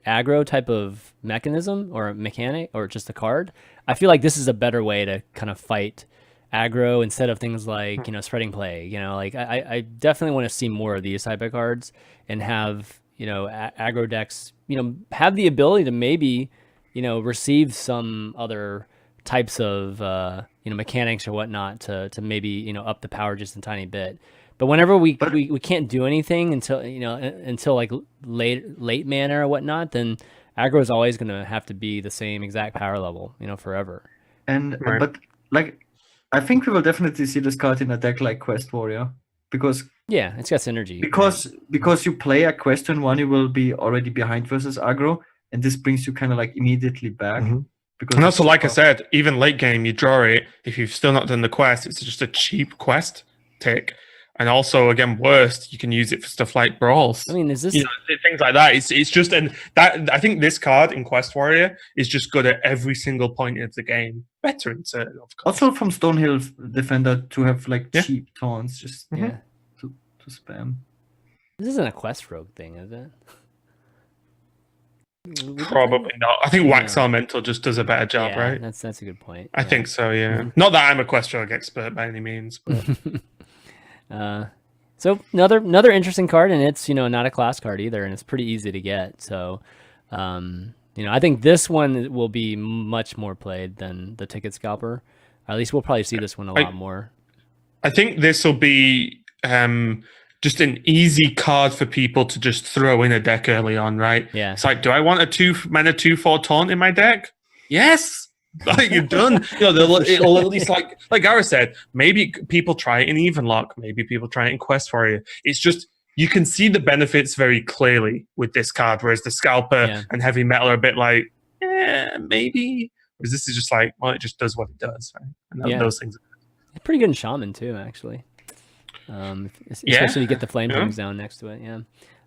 aggro type of mechanism or a mechanic or just a card, I feel like this is a better way to kind of fight aggro instead of things like spreading plague. Like I definitely want to see more of these type of cards and have aggro decks have the ability to maybe receive some other types of mechanics or whatnot to maybe up the power just a tiny bit. But whenever we can't do anything until like late mana or whatnot, then aggro is always going to have to be the same exact power level forever. And but like I think we will definitely see this card in a deck like Quest Warrior, because it's got synergy. Because you play a quest turn 1, you will be already behind versus aggro, and this brings you kind of like immediately back. Because and also, like I said, even late game you draw it. If you've still not done the quest, it's just a cheap quest tick. And also, again, worst, you can use it for stuff like brawls. I mean, is this things like that? It's just I think this card in Quest Warrior is just good at every single point of the game. Better in certain, of course. Also from Stonehill Defender to have like cheap taunts, just to spam. This isn't a quest rogue thing, is it? Probably not. I think Wax Elemental just does a better job, right? That's a good point. I think so, yeah. Not that I'm a quest rogue expert by any means, but so another interesting card, and it's not a class card either, and it's pretty easy to get. So I think this one will be much more played than the Ticket Scalper. At least we'll probably see this one a lot more. I think this will be just an easy card for people to just throw in a deck early on, right? Yeah. It's like, do I want a 2-mana 2/4 taunt in my deck? Yes. Like you're done. It'll at least like Gaara said, maybe people try it in Evenlock, maybe people try it in Quest Warrior. It's just you can see the benefits very clearly with this card, whereas the Scalper and Heavy Metal are a bit like, maybe. Whereas this is just like, well, it just does what it does, right? And those things. It's pretty good in Shaman too, actually. Especially if you get the Flame Tongues down next to it. Yeah.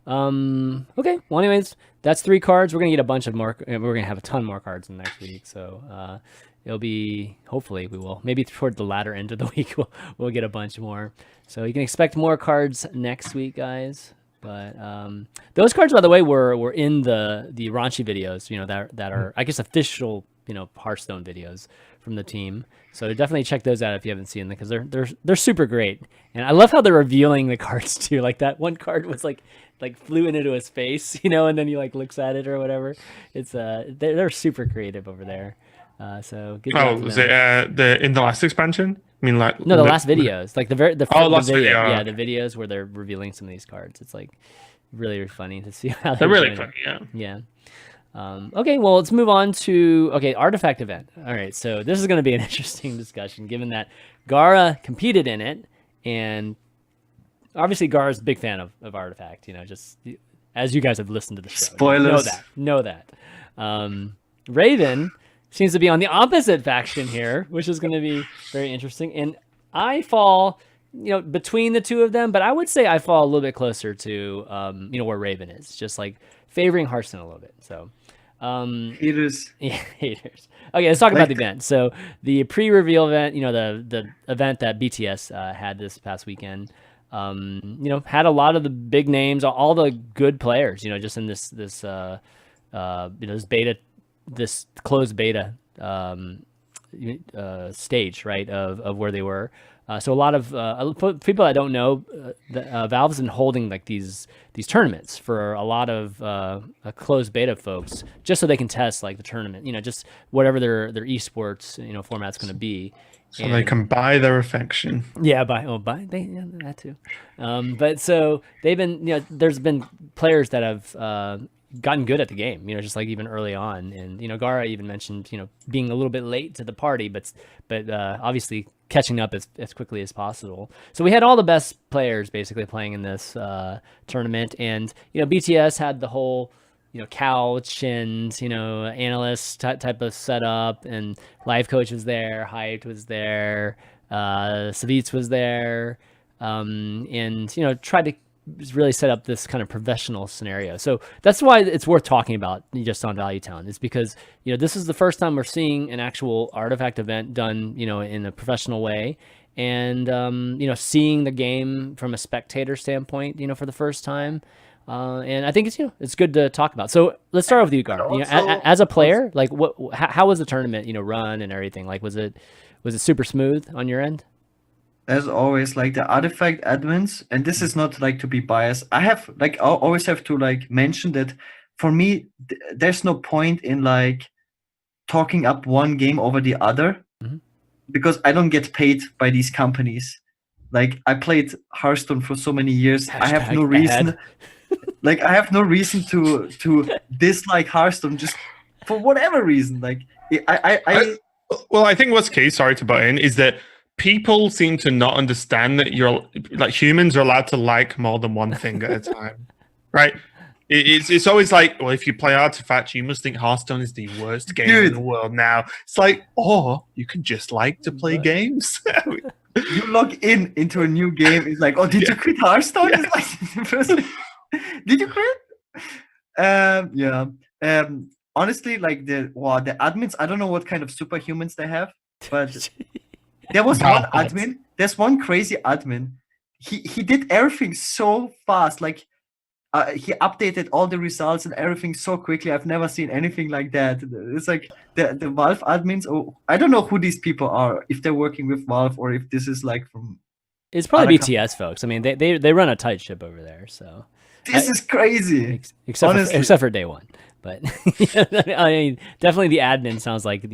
Okay. Well, anyways, that's 3 cards. We're gonna get a bunch of more. We're gonna have a ton more cards in next week. So it'll be, hopefully we will. Maybe toward the latter end of the week we'll get a bunch more. So you can expect more cards next week, guys. But those cards, by the way, were in the raunchy videos. That are I guess official Hearthstone videos from the team. So definitely check those out if you haven't seen them, because they're super great. And I love how they're revealing the cards too. Like that one card was like flew into his face, and then he like looks at it or whatever. It's they're super creative over there. So good job. Was it in the last expansion? I mean, like no, the last videos, like the last video. Yeah, the videos where they're revealing some of these cards. It's like really funny to see how they're really funny. Yeah. Okay, well, let's move on to artifact event. All right, so this is going to be an interesting discussion, given that Gaara competed in it, and obviously Gaara's a big fan of artifact. Just as you guys have listened to the show, spoilers. Know that. Raven seems to be on the opposite faction here, which is going to be very interesting. And I fall, between the two of them, but I would say I fall a little bit closer to, where Raven is, just like favoring Hearthstone a little bit. So, haters. Yeah, haters. Okay, let's talk about the event. So the pre-reveal event, the event that BTS had this past weekend. had a lot of the big names, all the good players, just in this this closed beta stage, right, of where they were. So a lot of people that don't know, Valve's been holding like these tournaments for a lot of a closed beta folks, just so they can test like the tournament, just whatever their esports format's going to be. So they can buy their affection. Yeah, that too. But so they've been, there's been players that have gotten good at the game, just like even early on. And, Gaara even mentioned, being a little bit late to the party, but obviously catching up as quickly as possible. So we had all the best players basically playing in this tournament. And, BTS had the whole, couch and, analyst type of setup, and live coach was there, Hyped was there, Savitz was there, and, tried to really set up this kind of professional scenario. So that's why it's worth talking about just on Value Town, is because, this is the first time we're seeing an actual Artifact event done, in a professional way. And, seeing the game from a spectator standpoint, for the first time. And I think it's good to talk about. So let's start off with you, Gar. As a player, like how was the tournament, run and everything? Like, was it super smooth on your end? As always, like the Artifact admins, and this is not like to be biased. I always have to like mention that for me, there's no point in like talking up one game over the other, because I don't get paid by these companies. Like, I played Hearthstone for so many years. I have no reason. Like, I have no reason to dislike Hearthstone just for whatever reason. Like, I think what's key, sorry to butt in, is that people seem to not understand that you're like, humans are allowed to like more than one thing at a time, right? It's always like, well, if you play Artifact, you must think Hearthstone is the worst game in the world now. It's like, or you can just like to play games. You log into a new game, it's like, oh, did you quit Hearthstone? Yeah. It's like, did you quit? Honestly, like the admins, I don't know what kind of superhumans they have, but there was one admin. There's one crazy admin. He did everything so fast. Like, he updated all the results and everything so quickly. I've never seen anything like that. It's like the Valve admins. Oh, I don't know who these people are, if they're working with Valve or if this is like from. It's probably BTS folks. I mean, they run a tight ship over there, so. This is crazy. Except for day one. But I mean, definitely the admin sounds like,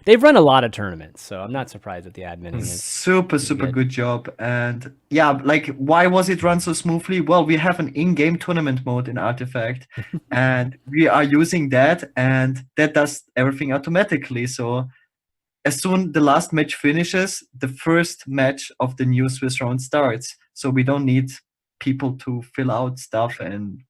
they've run a lot of tournaments, so I'm not surprised that the admin is super good job. And yeah, like, why was it run so smoothly? Well, we have an in-game tournament mode in Artifact, and we are using that, and that does everything automatically. So as soon the last match finishes, the first match of the new Swiss round starts. So we don't need people to fill out stuff, and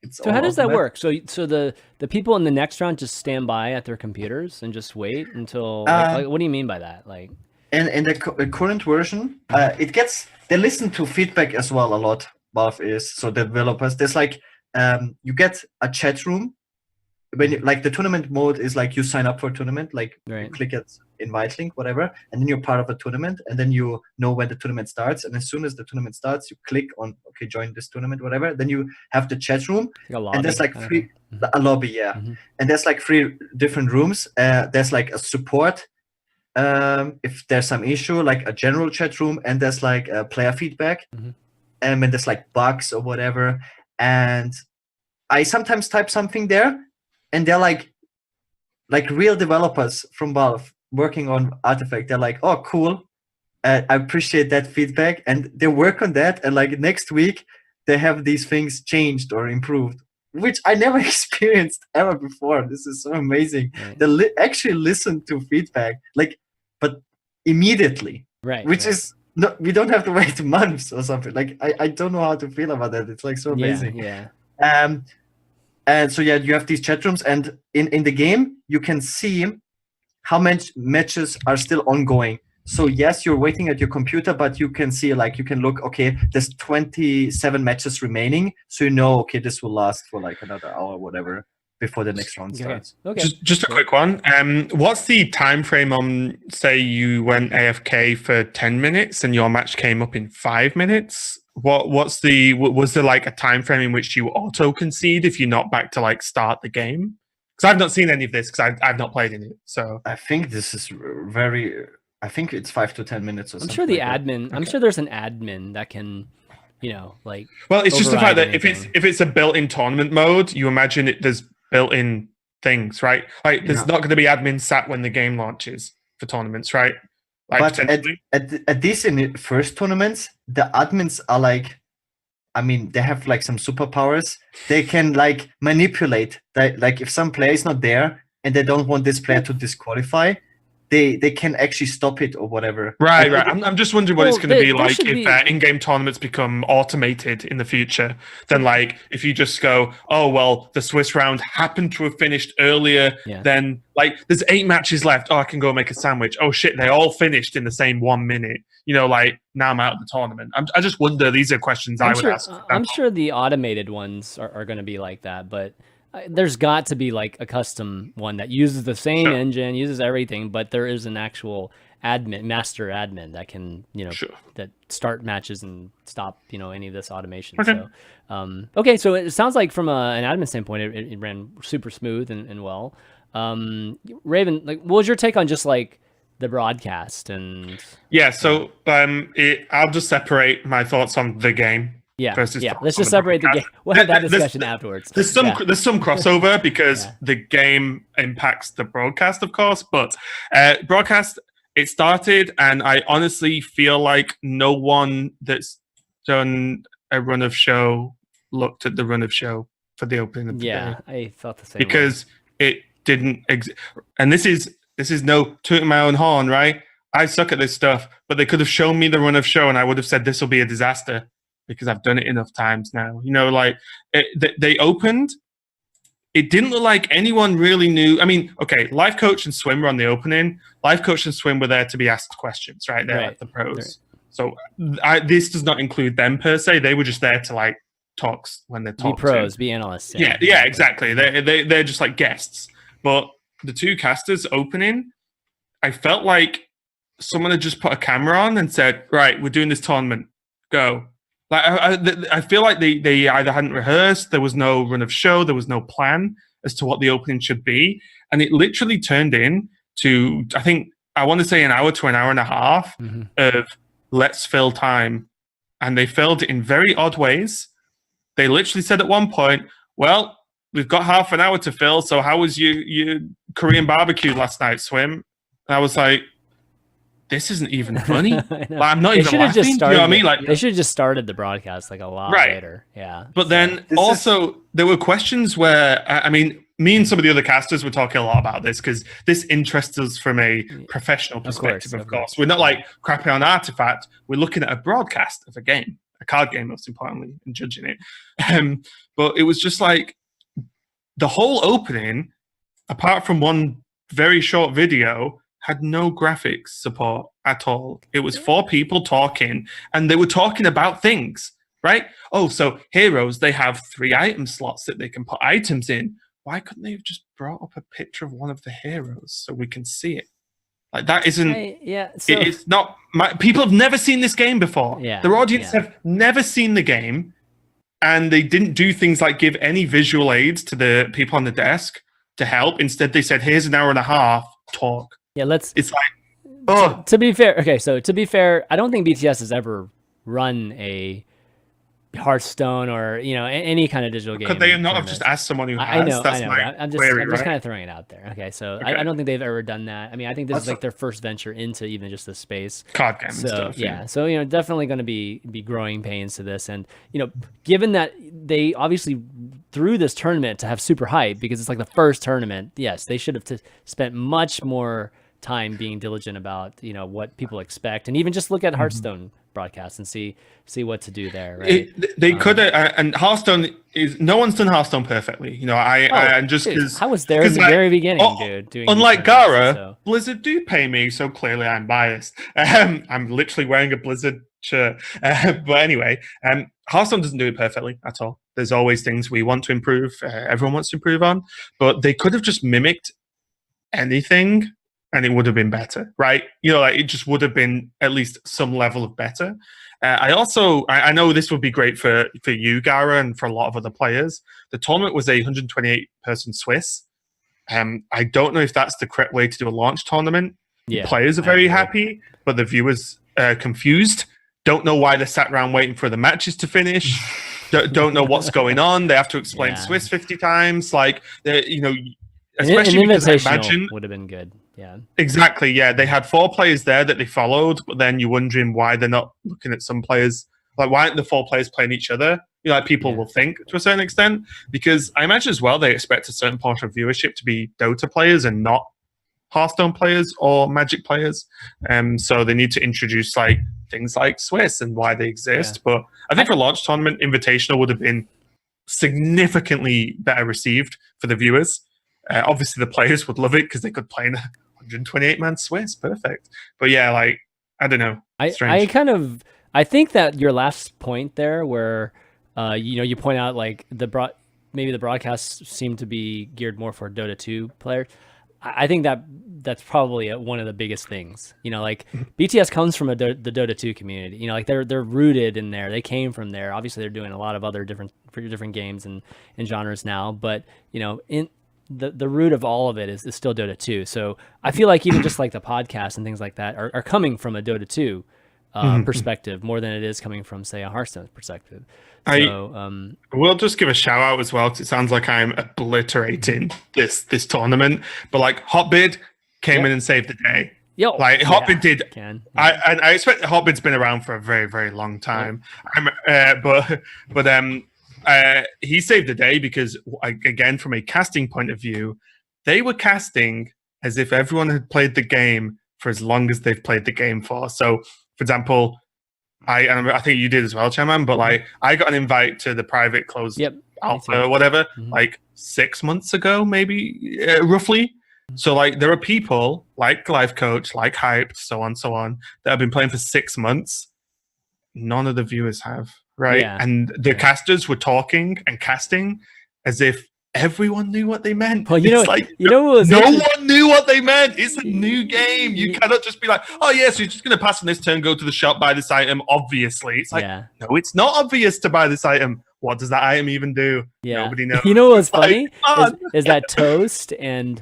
so how does that work? So the people in the next round just stand by at their computers and just wait until like, what do you mean by that? Like, in the current version, they listen to feedback as well a lot. Valve is, so the developers, there's like you get a chat room when like the tournament mode is like you sign up for a tournament, like you click at invite link, whatever, and then you're part of a tournament, and then you know when the tournament starts, and as soon as the tournament starts, you click on okay, join this tournament, whatever. Then you have the chat room, and there's like a lobby, and there's like 3 different rooms. There's like a support, if there's some issue, like a general chat room, and there's like a player feedback, and there's like bugs or whatever. And I sometimes type something there, and they're like real developers from Valve working on Artifact. They're like, oh, cool. I appreciate that feedback. And they work on that. And like next week, they have these things changed or improved, which I never experienced ever before. This is so amazing. Right. They actually listen to feedback, but immediately. Right. Which is, no, we don't have to wait months or something. Like, I don't know how to feel about that. It's like so amazing. Yeah. And so, you have these chat rooms, and in the game, you can see how many matches are still ongoing. So yes, you're waiting at your computer, but you can see, like, you can look, okay, there's 27 matches remaining. So okay, this will last for like another hour, whatever. before the next round starts. Okay. Just a quick one. What's the time frame on, say you went AFK for 10 minutes and your match came up in 5 minutes? Was there like a time frame in which you auto concede if you're not back to like start the game? Because I've not seen any of this because I've not played in it. So I think this is very. I think it's 5 to 10 minutes or something. I'm sure the like admin. that. I'm sure there's an admin that can, like. Well, it's just the fact that override if it's a built-in tournament mode, you imagine there's built-in things, right? Like there's not going to be admin sat when the game launches for tournaments, right? Like, but at these in the first tournaments, the admins are like, I mean, they have like some superpowers. They can like manipulate that. Like if some player is not there and they don't want this player to disqualify, they can actually stop it or whatever. Right. I'm just wondering what it's going to be like if in-game tournaments become automated in the future. Then, like, if you just go, oh well, the Swiss round happened to have finished earlier. Then, like, there's 8 matches left. Oh, I can go make a sandwich. Oh shit, they all finished in the same 1 minute. Like now I'm out of the tournament. I just wonder. These are questions I would ask. I'm sure the automated ones are going to be like that, but. There's got to be like a custom one that uses the same engine, uses everything, but there is an actual master admin that can, that start matches and stop, any of this automation. Okay. So, so it sounds like from an admin standpoint, it ran super smooth and well. Raven, like, what was your take on just like the broadcast and? Yeah, so I'll just separate my thoughts on the game. Let's just separate the game. We'll have that discussion afterwards. There's some crossover because the game impacts the broadcast, of course. But broadcast, it started, and I honestly feel like no one that's done a run of show looked at the run of show for the opening of the day. I thought the same. Because it didn't exist, and this is no tooting my own horn, right? I suck at this stuff, but they could have shown me the run of show, and I would have said this will be a disaster. Because I've done it enough times now. They opened. It didn't look like anyone really knew. I mean, okay, Life Coach and Swim were on the opening. Life Coach and Swim were there to be asked questions, right? They're like the pros. Right. So this does not include them per se. They were just there to like talk when they're talking. Be pros, be analysts. Yeah, exactly. They're just like guests. But the 2 casters opening, I felt like someone had just put a camera on and said, right, we're doing this tournament. Go. Like I feel like they either hadn't rehearsed, there was no run of show, there was no plan as to what the opening should be, and it literally turned into I want to say an hour to an hour and a half of let's fill time, and they filled it in very odd ways. They literally said at one point, "Well, we've got half an hour to fill, so how was your Korean barbecue last night, Swim?" And I was like, this isn't even funny. I'm not even laughing. You know what I mean? Like, they should have just started the broadcast like a lot later. Yeah. But then also there were questions where, I mean, me and some of the other casters were talking a lot about this because this interests us from a professional perspective, of course. We're not like crapping on Artifact. We're looking at a broadcast of a game, a card game, most importantly, and judging it. But it was just like the whole opening, apart from one very short video, had no graphics support at all. It was 4 people talking, and they were talking about things, right? Oh, so heroes, they have 3 item slots that they can put items in. Why couldn't they have just brought up a picture of one of the heroes so we can see it? Like, that isn't... it's not... people have never seen this game before. Their audience have never seen the game, and they didn't do things like give any visual aids to the people on the desk to help. Instead, they said, here's an hour and a half, talk. Yeah, let's... It's like... To be fair, to be fair, I don't think BTS has ever run a Hearthstone or any kind of digital game. Could they not have just asked someone who has? I know. I'm just kind of throwing it out there. Okay, so I don't think they've ever done that. I mean, I think this is like their first venture into even just the space. Card game and stuff. Yeah, so definitely going to be growing pains to this, and given that they obviously threw this tournament to have super hype because it's like the first tournament. Yes, they should have spent much more time being diligent about what people expect, and even just look at Hearthstone broadcasts and see what to do there. Right? They could have, and Hearthstone is no one's done Hearthstone perfectly. I just because I was there in the very beginning, dude. Unlike Gaara, Blizzard do pay me, so clearly I'm biased. I'm literally wearing a Blizzard shirt, but anyway, Hearthstone doesn't do it perfectly at all. There's always things we want to improve. Everyone wants to improve on, but they could have just mimicked anything and it would have been better, right? Like it just would have been at least some level of better. I know this would be great for you, Gaara, and for a lot of other players. The tournament was a 128-person Swiss. I don't know if that's the correct way to do a launch tournament. Yeah, the players are very happy, but the viewers are confused. Don't know why they sat around waiting for the matches to finish. Don't know what's going on. They have to explain Swiss 50 times. Like, especially because I imagine would have been good. Yeah, exactly. Yeah, they had 4 players there that they followed, but then you're wondering why they're not looking at some players. Like, why aren't the 4 players playing each other? Like people will think to a certain extent, because I imagine as well they expect a certain portion of viewership to be Dota players and not Hearthstone players or Magic players. So they need to introduce like things like Swiss and why they exist. But I think for a launch tournament, Invitational would have been significantly better received for the viewers. Obviously, the players would love it because they could play in a 128-man Swiss. Perfect. But yeah, like, I don't know. Strange. I think that your last point there where, you point out like maybe the broadcasts seem to be geared more for Dota 2 players. I think that's probably one of the biggest things. Like BTS comes from the Dota 2 community. Like they're rooted in there. They came from there. Obviously, they're doing a lot of other different games and genres now. But in the root of all of it is still Dota 2. So I feel like even just like the podcast and things like that are coming from a Dota 2 perspective more than it is coming from, say, a Hearthstone perspective. So we'll just give a shout out as well, because it sounds like I'm obliterating this tournament. But like Hotbid came in and saved the day. Like Hotbid did. I expect Hotbid's been around for a very, very long time. He saved the day because, again, from a casting point of view, they were casting as if everyone had played the game for as long as they've played the game for. So, for example, I think you did as well, Chanman, but like I got an invite to the private closed alpha or whatever, like 6 months ago, maybe roughly. So like there are people like Life Coach, like Hyped, so on, that have been playing for 6 months. None of the viewers have, right? Yeah. And the casters were talking and casting as if everyone knew what they meant. Well, no one knew what they meant. It's a new game. You cannot just be like, oh yes, you're just going to pass on this turn, go to the shop, buy this item. Obviously, it's like, no, it's not obvious to buy this item. What does that item even do? Nobody knows. You know what's funny is that Toast and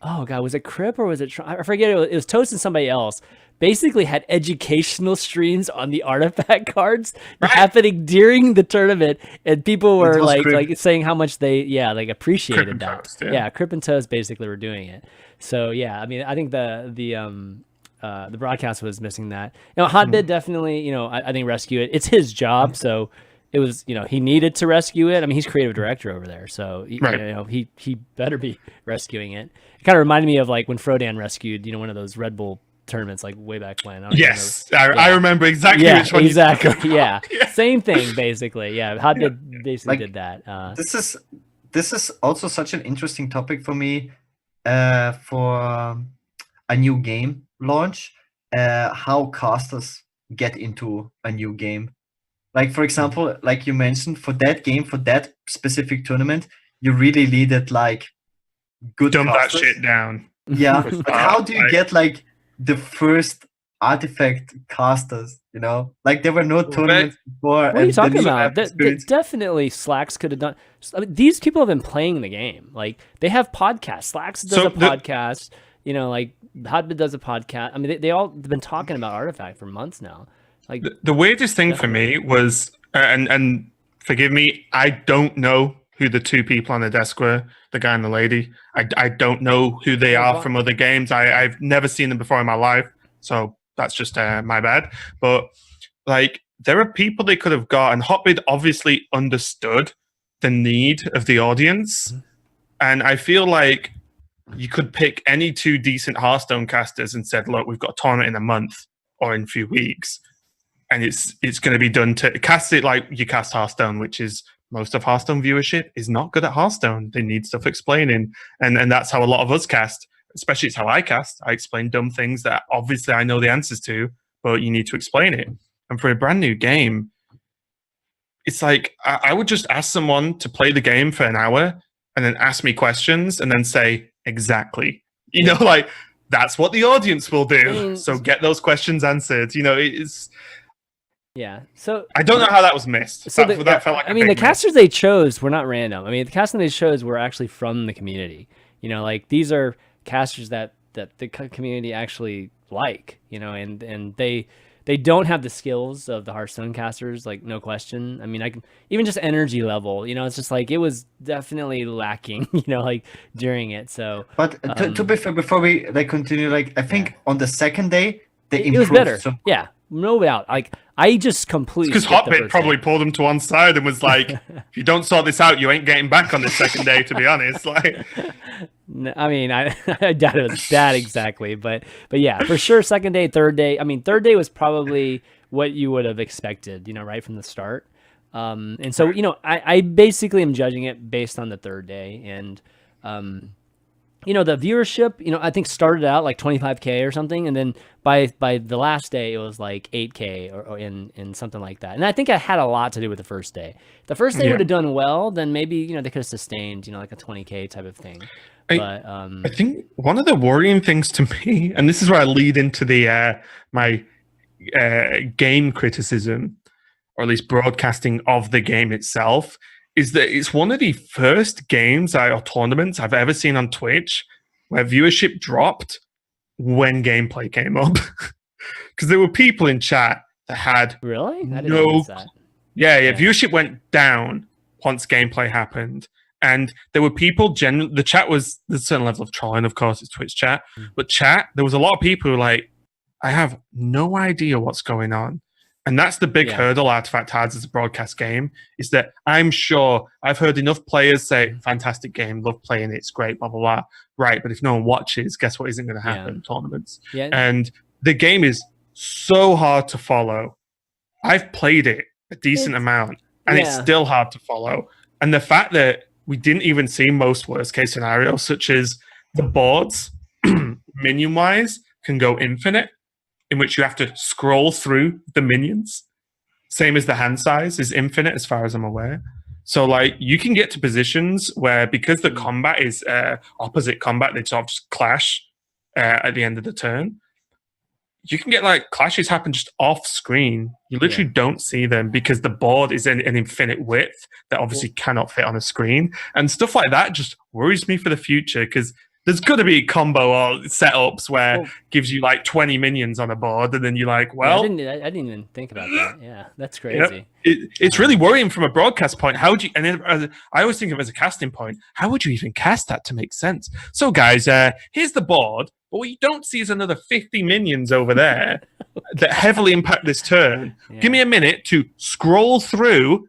oh god, was it Crip or was it? I forget. It was Toast and somebody else. Basically had educational streams on the artifact cards happening during the tournament, and people were like saying how much they appreciated that. Crip and Toast basically were doing it. So I mean, I think the broadcast was missing that. Hotbit definitely, I think rescue it. It's his job, so it was, he needed to rescue it. I mean, he's creative director over there, so he better be rescuing it. It kind of reminded me of like when Frodan rescued, one of those Red Bull tournaments like way back when. I remember exactly which one. Exactly. Same thing basically. Hotbit basically did that. This is also such an interesting topic for me for a new game launch. How casters get into a new game. Like for example, like you mentioned, for that game, for that specific tournament, you really needed like good dump casters. That shit down. Yeah, but how do you get like the first artifact casters? Like there were no tournaments before. What are you talking about? Definitely Slacks could have done. I mean, these people have been playing the game. Like they have podcasts. Slacks does a podcast. Like Hotbit does a podcast. I mean, they all have been talking about Artifact for months now. Like the weirdest thing for me was, and forgive me, I don't know who the two people on the desk were, the guy and the lady. I don't know who they are from other games. I've never seen them before in my life, so that's just my bad. But like, there are people they could have got, and Hotbit obviously understood the need of the audience, and I feel like you could pick any two decent Hearthstone casters and said, look, we've got a tournament in a month or in a few weeks, and it's going to be done to cast it like you cast Hearthstone, which is most of Hearthstone viewership is not good at Hearthstone. They need stuff explaining. And that's how a lot of us cast, especially it's how I cast. I explain dumb things that obviously I know the answers to, but you need to explain it. And for a brand new game, it's like I would just ask someone to play the game for an hour and then ask me questions and then say exactly. You know, like that's what the audience will do. I mean, so get those questions answered. You know, it's. Yeah. So I don't know how that was missed. So that felt like I mean, the casters they chose were not random. I mean, the casters they chose were actually from the community. You know, like these are casters that the community actually like. You know, and they don't have the skills of the Hearthstone casters, like no question. I mean, I can even just energy level. You know, it's just like it was definitely lacking. You know, like during it. So, but to be fair, before we continue, like I think on the second day they it was improved. better. So Yeah, no doubt. Like I just completely because Hotbit probably pulled him to one side and was like, "If you don't sort this out, you ain't getting back on the second day." To be honest, like, I mean, I doubt it was that exactly, but yeah, for sure. Second day, third day. I mean, third day was probably what you would have expected, you know, right from the start. And so, you know, I basically am judging it based on the third day, and you know, the viewership, you know, I think started out like 25K or something, and then by the last day it was like 8K or in something like that. And I think it had a lot to do with the first day. If the first day would have done well, then maybe, you know, they could have sustained, you know, like a 20K type of thing. But I think one of the worrying things to me, and this is where I lead into the my game criticism, or at least broadcasting of the game itself, is that it's one of the first games or tournaments I've ever seen on Twitch where viewership dropped when gameplay came up. Because there were people in chat that had really? I didn't no, notice that. yeah, viewership went down once gameplay happened. And there were people, the chat was, there's a certain level of trolling, of course, it's Twitch chat. But chat, there was a lot of people who were like, I have no idea what's going on. And that's the big hurdle Artifact has as a broadcast game, is that I'm sure I've heard enough players say, fantastic game, love playing it, it's great, blah, blah, blah. Right, but if no one watches, guess what isn't going to happen in tournaments? Yeah. And the game is so hard to follow. I've played it a decent amount, and it's still hard to follow. And the fact that we didn't even see most worst case scenarios, such as the boards, minion-wise, can go infinite, in which you have to scroll through the minions. Same as the hand size is infinite, as far as I'm aware. So, like, you can get to positions where, because the combat is opposite combat, they sort of just clash at the end of the turn. You can get, like, clashes happen just off screen. You literally don't see them because the board is an infinite width that obviously cannot fit on a screen. And stuff like that just worries me for the future, because there's got to be combo or setups where gives you like 20 minions on a board, and then you're like, well, I didn't even think about that. Yeah, that's crazy. It's really worrying from a broadcast point. How would you? And then, I always think of it as a casting point. How would you even cast that to make sense? So, guys, here's the board, but what you don't see is another 50 minions over there that heavily impact this turn. Give me a minute to scroll through.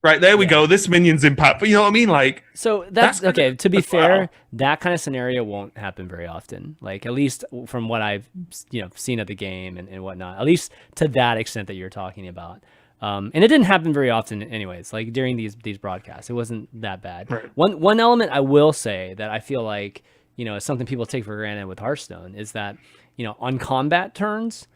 Right, there we go. This minion's impact. But you know what I mean? Like, so that's okay. To be fair, that kind of scenario won't happen very often. Like, at least from what I've, you know, seen of the game and whatnot, at least to that extent that you're talking about. And it didn't happen very often anyways, like during these broadcasts. It wasn't that bad. Right. One element I will say that I feel like, you know, is something people take for granted with Hearthstone is that, you know, on combat turns,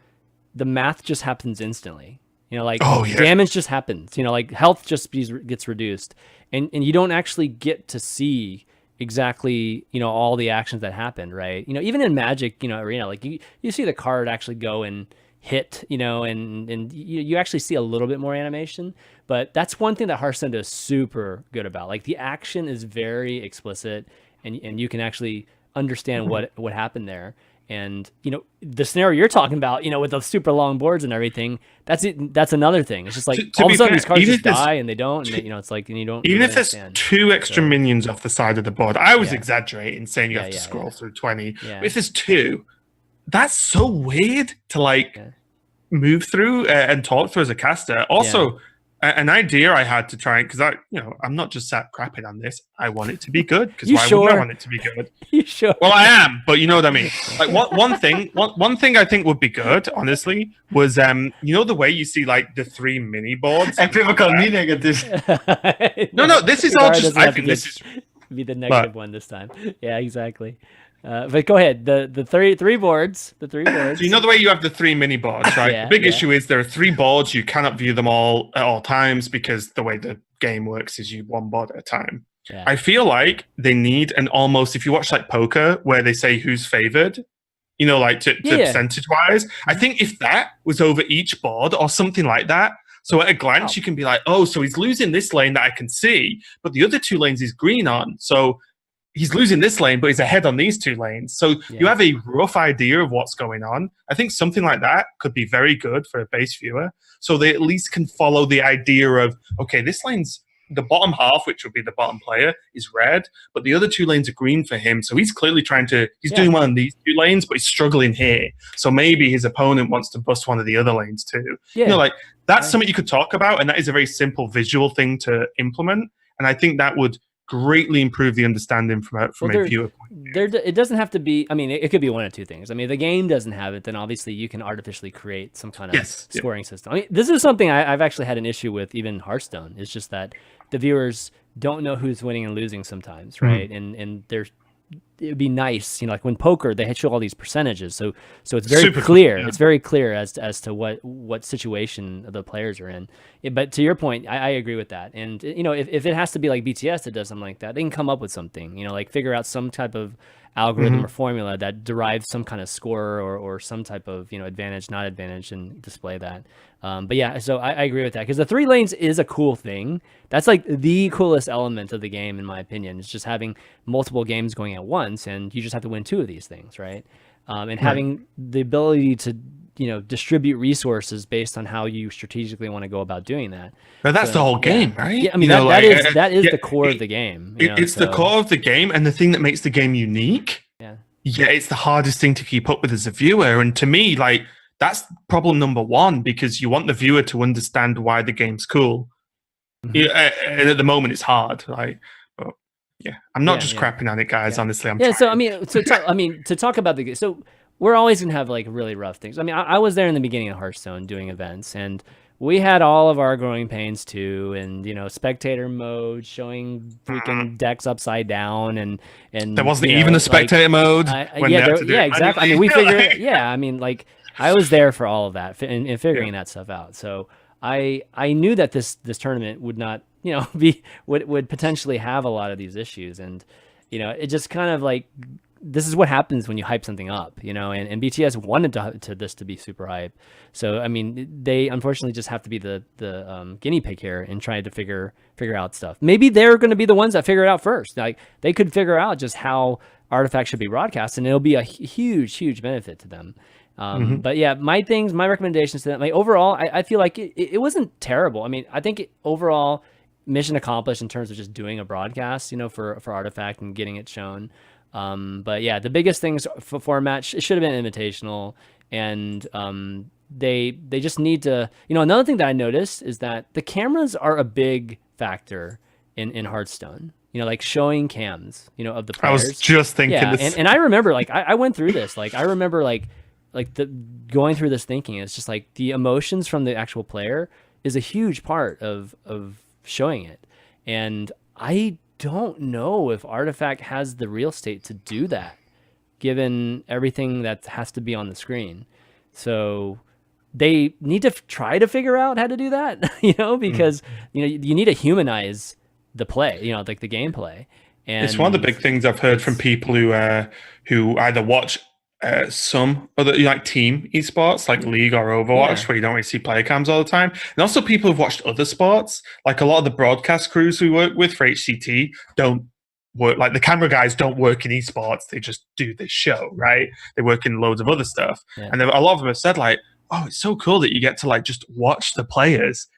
the math just happens instantly. You know, like damage just happens, you know, like health just gets reduced, and you don't actually get to see exactly, you know, all the actions that happen, right? You know, even in Magic, you know, Arena, like you see the card actually go and hit, you know, and you actually see a little bit more animation, but that's one thing that Hearthstone does super good about. Like the action is very explicit, and you can actually understand what happened there. And, you know, the scenario you're talking about, you know, with the super long boards and everything, that's it. That's another thing. It's just like all of a sudden these cards just die and they don't, and they, you know, it's like, and you don't even if there's two extra minions off the side of the board. I was exaggerating, saying you have to scroll through 20. But if there's two, that's so weird to like move through and talk through as a caster. Also, an idea I had to try, because I'm not just sat crapping on this. I want it to be good, because why wouldn't I want it to be good? You sure? Well, I am, but you know what I mean. Like one thing I think would be good, honestly, was you know the way you see like the 3 mini boards. And people call me negative. No, this is all just. I think this is be the negative one this time. Yeah, exactly. But go ahead. The three boards. The three boards. So you know the way you have the 3 mini boards, right? Yeah, the big yeah. issue is there are 3 boards. You cannot view them all at all times because the way the game works is you one board at a time. Yeah. I feel like they need an almost, if you watch like poker where they say who's favored, you know, like to percentage wise, I think if that was over each board or something like that, so at a glance you can be like, oh, so he's losing this lane that I can see, but the other 2 lanes he's green on. So he's losing this lane, but he's ahead on these 2 lanes. So you have a rough idea of what's going on. I think something like that could be very good for a base viewer. So they at least can follow the idea of, okay, this lane's the bottom half, which would be the bottom player, is red, but the other 2 lanes are green for him. So he's clearly he's doing well in these 2 lanes, but he's struggling here. So maybe his opponent wants to bust one of the other lanes too. Yeah. You know, like that's something you could talk about, and that is a very simple visual thing to implement. And I think that would greatly improve the understanding from a viewer point of view. It doesn't have to be, I mean, it could be one of 2 things. I mean, if the game doesn't have it, then obviously you can artificially create some kind of scoring system. I mean, this is something I've actually had an issue with even Hearthstone. It's just that the viewers don't know who's winning and losing sometimes, right? And there's, it would be nice, you know, like when poker, they show all these percentages. So it's very clear. It's very clear as to what situation the players are in. But to your point, I agree with that. And, you know, if it has to be like BTS that does something like that, they can come up with something, you know, like figure out some type of algorithm or formula that derives some kind of score or some type of, you know, advantage, not advantage, and display that. But yeah, so I agree with that, because the 3 lanes is a cool thing. That's like the coolest element of the game, in my opinion. It's just having multiple games going at once, and you just have to win 2 of these things, right? And having the ability to, you know, distribute resources based on how you strategically want to go about doing that. But that's the whole game, right? Yeah, I mean, that is the core of the game. It's the core of the game, and the thing that makes the game unique. Yeah, it's the hardest thing to keep up with as a viewer. And to me, like, that's problem number 1, because you want the viewer to understand why the game's cool. Yeah, and at the moment, it's hard. Like, but yeah, I'm not just crapping on it, guys. Honestly, I'm trying. So I mean, to talk about the game, so we're always gonna have like really rough things. I mean, I was there in the beginning of Hearthstone doing events, and we had all of our growing pains too, and, you know, spectator mode, showing freaking decks upside down, and there wasn't even a spectator mode. Exactly. I mean, we figured it. Yeah, I mean, like, I was there for all of that and figuring that stuff out. So I knew that this tournament would not, you know, would potentially have a lot of these issues, and, you know, it just kind of like, this is what happens when you hype something up, you know, and BTS wanted to this to be super hype. So, I mean, they unfortunately just have to be the guinea pig here and try to figure out stuff. Maybe they're going to be the ones that figure it out first. Like, they could figure out just how artifacts should be broadcast, and it'll be a huge benefit to them. But yeah, my recommendations to them, like, overall, I feel like it wasn't terrible. I mean, I think overall mission accomplished in terms of just doing a broadcast, you know, for Artifact and getting it shown. But yeah, the biggest things for format, it should have been invitational, and they just need to, you know, another thing that I noticed is that the cameras are a big factor in Hearthstone. You know, like showing cams, you know, of the players. I was just thinking this. And I remember, like, I went through this. Like, I remember like going through this thinking. It's just like the emotions from the actual player is a huge part of showing it. And I don't know if Artifact has the real estate to do that, given everything that has to be on the screen. So they need to try to figure out how to do that, you know, because, you know, you need to humanize the play, you know, like the gameplay. And it's one of the big things I've heard from people who either watch some other, like, team esports like League or Overwatch, where you don't really see player cams all the time, and also people who've watched other sports. Like, a lot of the broadcast crews we work with for HCT don't work, like, the camera guys don't work in esports, they just do this show, right? They work in loads of other stuff. And a lot of them have said, like, oh, it's so cool that you get to, like, just watch the players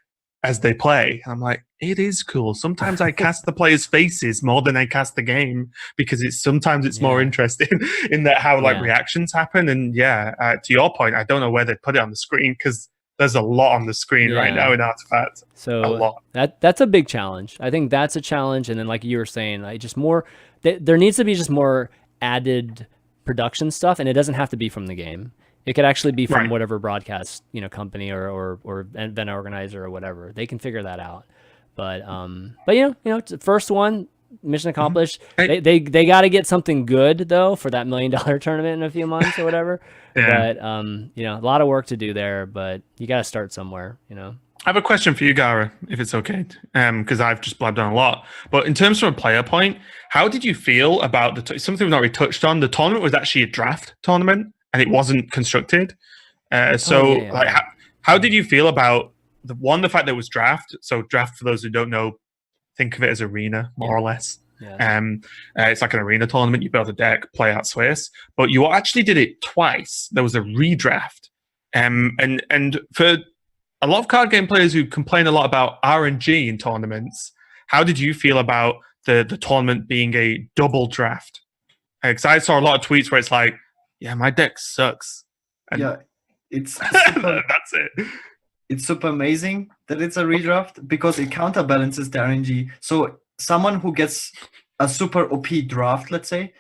as they play. And I'm like, it is cool. Sometimes I cast the players' faces more than I cast the game, because sometimes it's more interesting in that how reactions happen. And to your point, I don't know where they put it on the screen, because there's a lot on the screen right now in Artifact. So a lot. That's a big challenge. I think that's a challenge. And then, like you were saying, like, just more, there needs to be just more added production stuff, and it doesn't have to be from the game. It could actually be from whatever broadcast, you know, company or event organizer or whatever. They can figure that out. But you know, it's the first one. mission accomplished. Hey. They got to get something good though for that $1 million tournament in a few months or whatever. Yeah. But a lot of work to do there, but you got to start somewhere, I have a question for you, Gaara, if it's okay, because I've just blabbed on a lot. But in terms of a player point, how did you feel about something we've not really touched on? The tournament was actually a draft tournament, and it wasn't constructed. How did you feel about the fact that it was draft? So draft, for those who don't know, think of it as arena, more or less. Yeah. It's like an arena tournament. You build a deck, play out Swiss, but you actually did it twice. There was a redraft, and for a lot of card game players who complain a lot about RNG in tournaments, how did you feel about the tournament being a double draft? Because I saw a lot of tweets where it's like, yeah, my deck sucks. And yeah, it's super, that's it. It's super amazing that it's a redraft because it counterbalances the RNG. So someone who gets a super OP draft, let's say,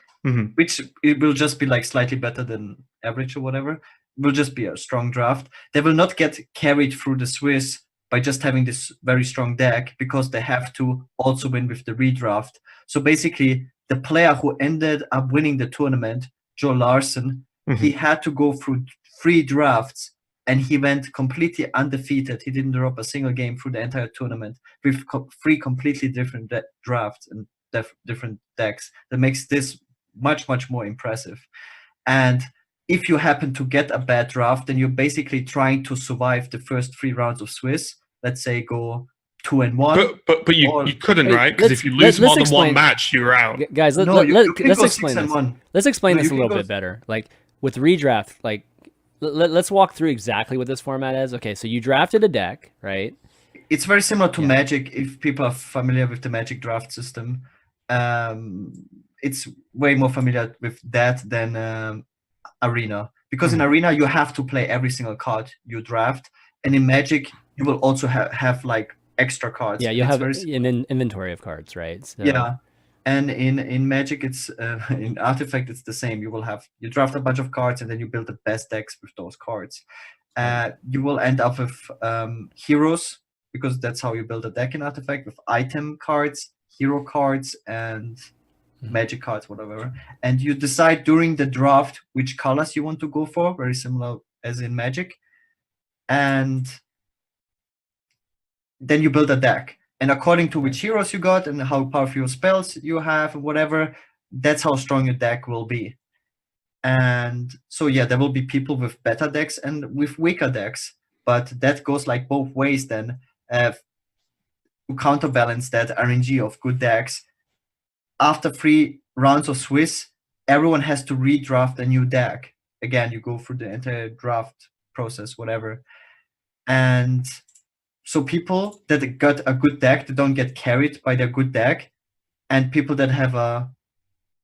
which it will just be like slightly better than average or whatever, will just be a strong draft. They will not get carried through the Swiss by just having this very strong deck because they have to also win with the redraft. So basically, the player who ended up winning the tournament, Joe Larson, he had to go through 3 drafts and he went completely undefeated. He didn't drop a single game through the entire tournament with 3 completely different drafts and different decks. That makes this much, much more impressive. And if you happen to get a bad draft, then you're basically trying to survive the first 3 rounds of Swiss. Let's say go 2-1. But you couldn't, right? Because if you lose more than one match, you're out. Guys, let's explain this. Let's explain this a little bit better. Like with redraft, like let's walk through exactly what this format is. Okay, so you drafted a deck, right? It's very similar to Magic. If people are familiar with the Magic draft system, it's way more familiar with that than Arena, because in Arena you have to play every single card you draft, and in Magic you will also have like extra cards. Yeah, you have an inventory of cards, right? So... Yeah, and in Magic it's in Artifact it's the same. You draft a bunch of cards and then you build the best decks with those cards. You will end up with heroes, because that's how you build a deck in Artifact, with item cards, hero cards, and Magic cards, whatever. And you decide during the draft which colors you want to go for, very similar as in Magic. And then you build a deck. And according to which heroes you got and how powerful your spells you have and whatever, that's how strong your deck will be. And so, yeah, there will be people with better decks and with weaker decks. But that goes like both ways then. To counterbalance that RNG of good decks, after 3 rounds of Swiss, everyone has to redraft a new deck. Again, you go through the entire draft process, whatever. And so people that got a good deck, they don't get carried by their good deck. And people that have a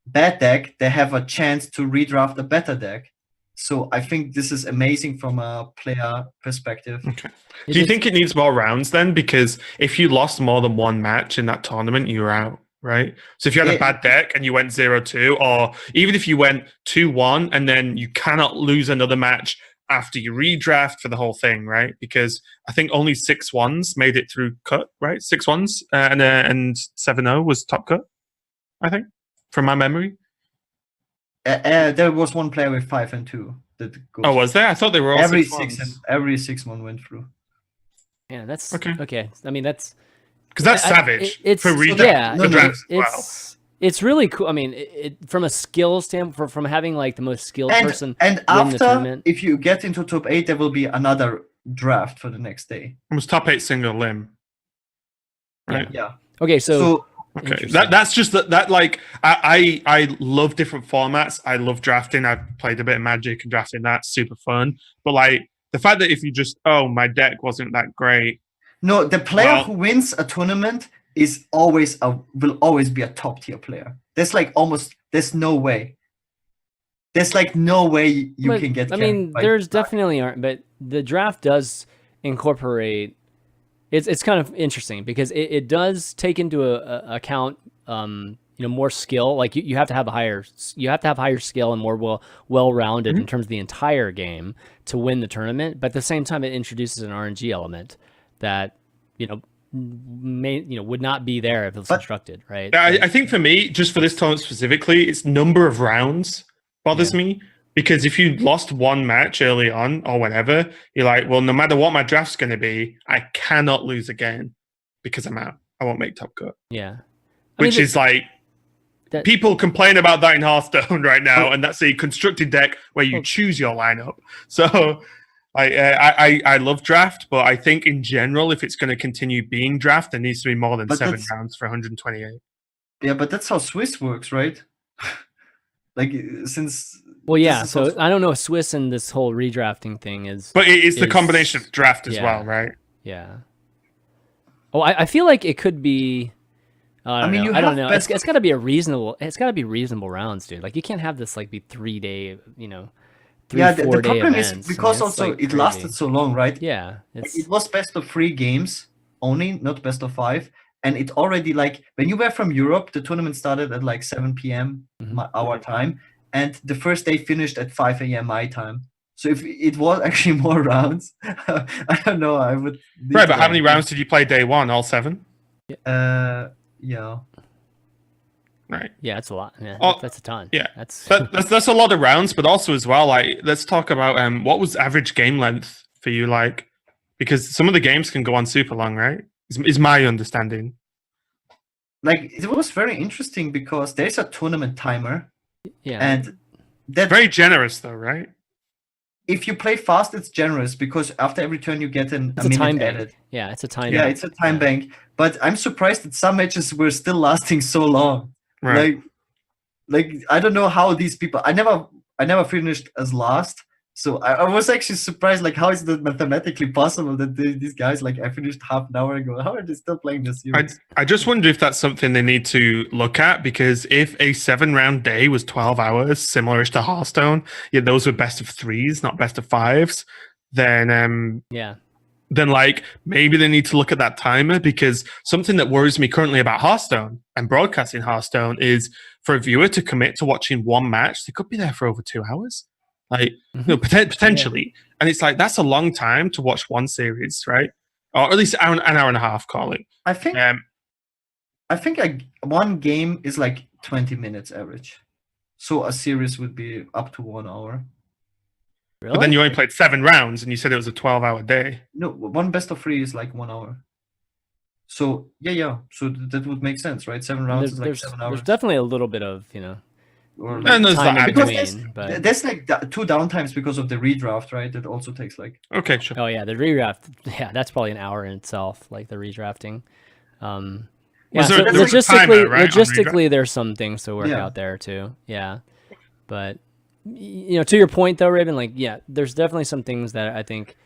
bad deck, they have a chance to redraft a better deck. So I think this is amazing from a player perspective. Okay. Do you think it needs more rounds then? Because if you lost more than one match in that tournament, you're out. Right. So if you had a bad deck and you went 0-2, or even if you went 2-1 and then you cannot lose another match after you redraft for the whole thing, right? Because I think only 6 ones made it through cut, right? 6 ones and 7-0 was top cut, I think, from my memory. There was one player with 5-2 that goes. Oh, was there? I thought they were all every 6 6 every 6-1 went through. Yeah, that's okay. I mean, that's. Because that's savage. It's for redraft. It's really cool. I mean, from a skill standpoint, from having like the most skilled person. And win after, the tournament. if you get into top 8, there will be another draft for the next day. It was top 8 single limb. Right. Yeah. Okay, so okay, that's just that. Like I love different formats. I love drafting. I've played a bit of Magic and drafting. That's super fun. But like the fact that if you just my deck wasn't that great. No, the player who wins a tournament is will always be a top tier player. There's no way. There's like no way you can get. I mean, there's definitely aren't, but the draft does incorporate. It's kind of interesting because it does take into account more skill. Like you have to have higher skill and more well-rounded in terms of the entire game to win the tournament. But at the same time, it introduces an RNG element that would not be there if it was constructed, right? I think for me, just for this tournament specifically, it's number of rounds bothers me. Because if you lost one match early on or whenever, you're like, well, no matter what my draft's going to be, I cannot lose again because I'm out. I won't make top cut. Yeah. Which is like, people complain about that in Hearthstone right now, and that's a constructed deck where you choose your lineup. So I love draft, but I think in general, if it's going to continue being draft, there needs to be more than 7 rounds for 128. Yeah, but that's how Swiss works, right? Like, since... Well, yeah, so I don't know if Swiss and this whole redrafting thing is... But it's the combination of draft as well, right? Yeah. Oh, I feel like it could be... I don't know. It's got to be reasonable rounds, dude. Like, you can't have this, like, be 3-day, 4-day problem events. is because also like, it lasted so long, right? Yeah. It was best of 3 games only, not best of 5. And it already, like, when you were from Europe, the tournament started at, like, 7 p.m. Our time. And the first day finished at 5 a.m. my time. So if it was actually more rounds, I don't know. I would. Right, but how many rounds did you play day 1? All 7? Yeah. Right. Yeah, that's a lot. Yeah, that's a ton. Yeah, that's a lot of rounds. But also as well, like, let's talk about what was average game length for you, like, because some of the games can go on super long, right? Is my understanding. Like, it was very interesting because there's a tournament timer. Yeah. And that's very generous, though, right? If you play fast, it's generous because after every turn you get a minute time added. Bank. Yeah, it's a time. Yeah, it's a time bank. But I'm surprised that some matches were still lasting so long. Right. Like I don't know how these people. I never finished as last. So I was actually surprised, like, how is it mathematically possible that these guys, like, I finished half an hour ago, how are they still playing this series? I just wonder if that's something they need to look at, because if a 7-round day was 12 hours, similar to Hearthstone, those were best of 3s, not best of 5s, then like, maybe they need to look at that timer, because something that worries me currently about Hearthstone and broadcasting Hearthstone is for a viewer to commit to watching one match, they could be there for over 2 hours. Like, potentially. And it's like, that's a long time to watch one series, right? Or at least an hour and a half, call it. I think one game is like 20 minutes average. So a series would be up to 1 hour. Really? But then you only played 7 rounds and you said it was a 12-hour day. No, one best of 3 is like 1 hour. So, yeah. So that would make sense, right? 7 rounds is like 7 hours. There's definitely a little bit of, or like time in because between, there's like 2 downtimes because of the redraft, right? That also takes like... Okay, sure. Oh, yeah, the redraft. Yeah, that's probably an hour in itself, like the redrafting. Logistically, there's some things to work out there too. Yeah, but to your point though, Raven, like, there's definitely some things that I think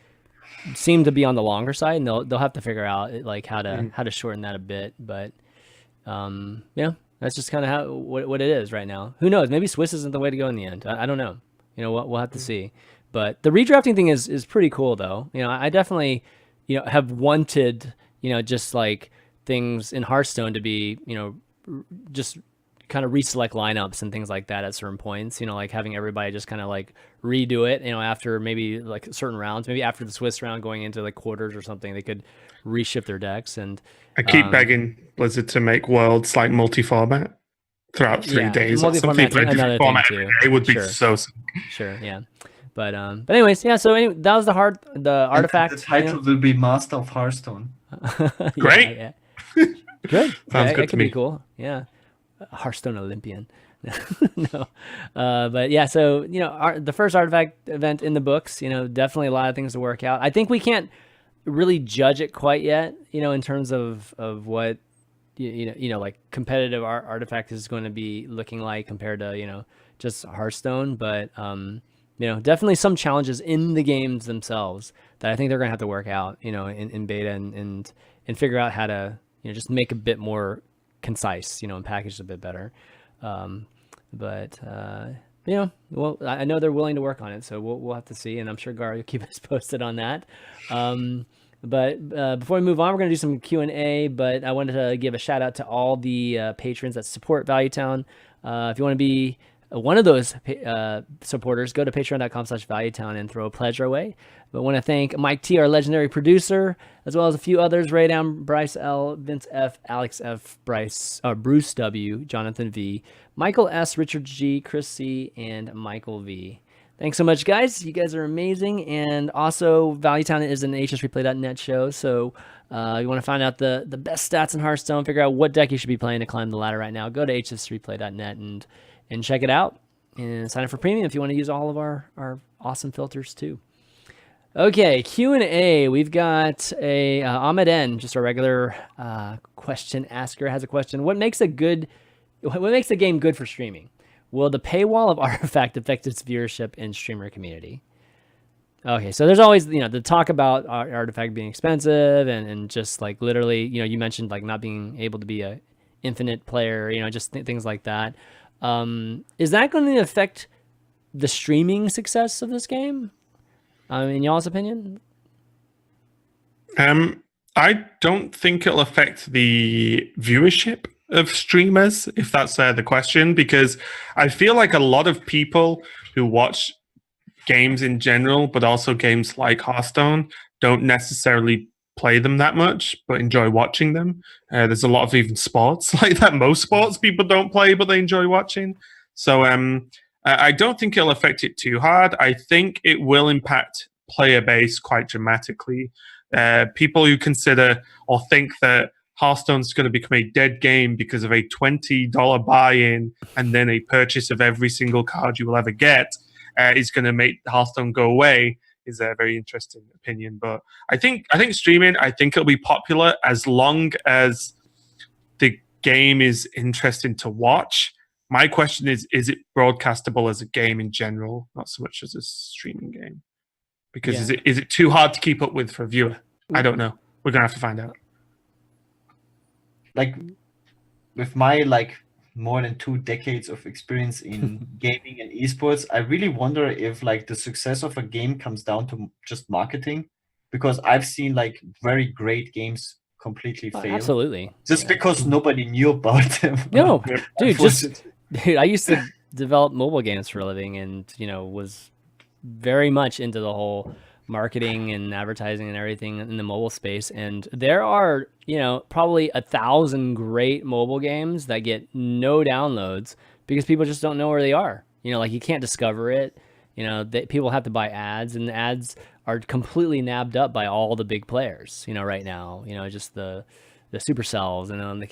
seem to be on the longer side, and they'll have to figure out like how to shorten that a bit. But that's just kind of what it is right now. Who knows? Maybe Swiss isn't the way to go in the end. I don't know. We'll have to see. But the redrafting thing is pretty cool though. I definitely have wanted just like things in Hearthstone to be just kind of reselect lineups and things like that at certain points, like having everybody just kind of like redo it, after maybe like certain rounds, maybe after the Swiss round going into like quarters or something, they could reshift their decks. And I keep begging Blizzard to make Worlds like multi-format throughout 3 days. Multi-format, another thing too. It would be so sick. Sure, yeah. But anyways, so that was the artifact. The title will be Master of Hearthstone. Great. Yeah. Good. Sounds good it to could me. Be cool. Yeah. Hearthstone Olympian. No. But yeah, so the first artifact event in the books, definitely a lot of things to work out. I think we can't really judge it quite yet, in terms of what like competitive artifact is going to be looking like compared to just Hearthstone. But definitely some challenges in the games themselves that I think they're going to have to work out, in beta and figure out how to just make a bit more concise, and packaged a bit better. But well, I know they're willing to work on it, so we'll have to see, and I'm sure Gaara will keep us posted on that. But before we move on, we're going to do some Q&A, but I wanted to give a shout out to all the patrons that support Valuetown. If you want to be one of those supporters, go to patreon.com/valuetown and throw a pledge our way. But I want to thank Mike T, our legendary producer, as well as a few others: Ray Down, Bryce L, Vince F, Alex F, Bruce W, Jonathan V, Michael S, Richard G, Chris C, and Michael V. Thanks so much, guys. You guys are amazing. And also, Valuetown is an hsreplay.net show. So you want to find out the best stats in Hearthstone, figure out what deck you should be playing to climb the ladder right now, go to hsreplay.net and check it out. And sign up for premium if you want to use all of our awesome filters too. Okay, Q&A. We've got a Ahmed N, just a regular question asker, has a question. What makes a game good for streaming? Will the paywall of Artifact affect its viewership and streamer community? Okay, so there's always, the talk about Artifact being expensive and just like literally, you mentioned like not being able to be a infinite player, just things like that. Is that going to affect the streaming success of this game? In y'all's opinion? I don't think it'll affect the viewership of streamers, if that's the question, because I feel like a lot of people who watch games in general, but also games like Hearthstone, don't necessarily play them that much, but enjoy watching them. There's a lot of even sports like that. Most sports people don't play, but they enjoy watching. So I don't think it'll affect it too hard. I think it will impact player base quite dramatically. People who consider or think that Hearthstone's going to become a dead game because of a $20 buy-in and then a purchase of every single card you will ever get is going to make Hearthstone go away is a very interesting opinion. But I think streaming, I think it'll be popular as long as the game is interesting to watch. My question is it broadcastable as a game in general, not so much as a streaming game? Because is it too hard to keep up with for a viewer? I don't know. We're going to have to find out. Like with my more than 2 decades of experience in gaming and esports, I really wonder if the success of a game comes down to just marketing, because I've seen very great games completely fail. Absolutely. Just because nobody knew about them. No, dude, I used to develop mobile games for a living and, was very much into the whole marketing and advertising and everything in the mobile space. And there are, probably 1,000 great mobile games that get no downloads because people just don't know where they are. You can't discover it. People have to buy ads, and the ads are completely nabbed up by all the big players, right now, just the Supercells and the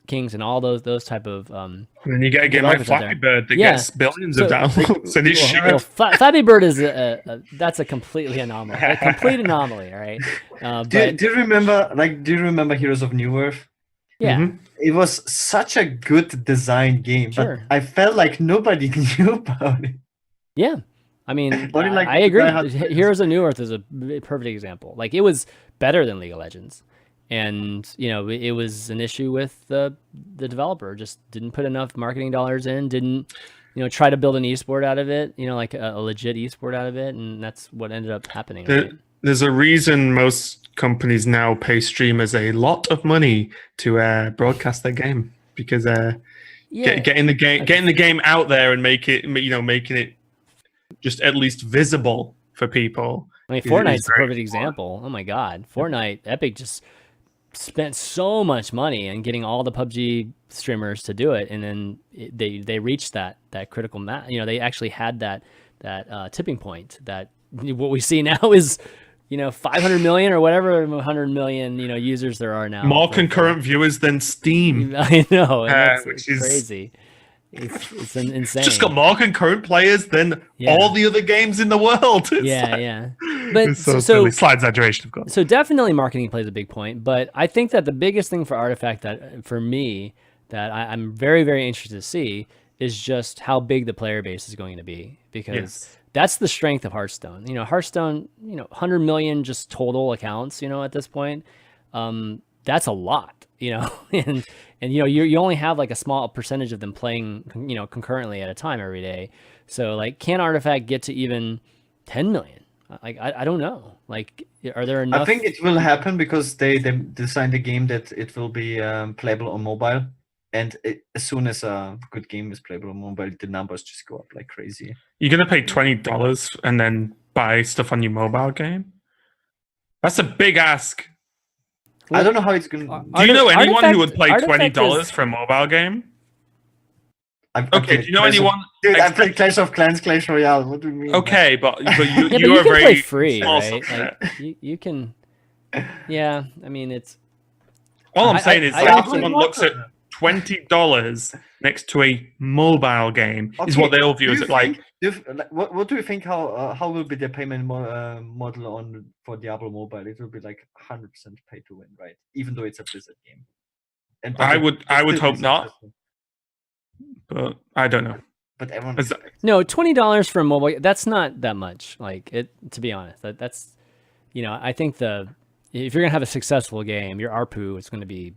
Kings and all those type of and then you get a game like Flappy Bird that gets billions of downloads and it's shit. Flappy Bird is that's a completely anomaly, a complete anomaly. All right. Do you remember Heroes of New Earth? Yeah. Mm-hmm. It was such a good design game, but I felt like nobody knew about it. Yeah. I mean, I agree. Heroes of New Earth is a perfect example. It was better than League of Legends. And, it was an issue with the developer, just didn't put enough marketing dollars in, didn't, try to build an esport out of it, like a legit esport out of it. And that's what ended up happening. Right? There's a reason most companies now pay streamers a lot of money to broadcast their game, because getting the game out there and making it just at least visible for people. I mean, Fortnite's a perfect example. Oh my God. Fortnite, Epic just spent so much money in getting all the PUBG streamers to do it, and then they reached that critical mass. They actually had that tipping point. That what we see now is 500 million or whatever 100 million users there are now. More concurrent viewers than Steam. I know, which is crazy. It's insane. Just got more concurrent players than all the other games in the world. Yeah. But it's so slight exaggeration, of course. So definitely marketing plays a big point, but I think that the biggest thing for Artifact that for me that I'm very, very interested to see is just how big the player base is going to be, because that's the strength of Hearthstone. Hearthstone, 100 million just total accounts, at this point. That's a lot, and you only have a small percentage of them playing, concurrently at a time every day. So can Artifact get to even 10 million? I don't know. Are there enough? I think it will happen because they designed a game that it will be playable on mobile. And as soon as a good game is playable on mobile, the numbers just go up like crazy. You're gonna pay $20 and then buy stuff on your mobile game? That's a big ask. I don't know how it's going to... Do you know anyone who would play Artifact $20 is- for a mobile game? Okay, Do you know anyone? Dude, I played Clash of Clans, Clash Royale. What do you mean? Okay, but you Yeah, but you you are can very play free, small right? subset. Like you can. Yeah, I mean it's. All I'm I- saying is, I like, if also- someone looks at $20 next to a mobile game, is what they'll view as like. What do you think? How will be the payment model for Diablo Mobile? It will be like 100% pay to win, right? Even though it's a Blizzard game. But I it would still hope be not, successful. but I don't know. But everyone Is that- expects. No, $20 for a mobile. That's not that much. Like it, to be honest. That's, I think if you're gonna have a successful game, your ARPU is going to be,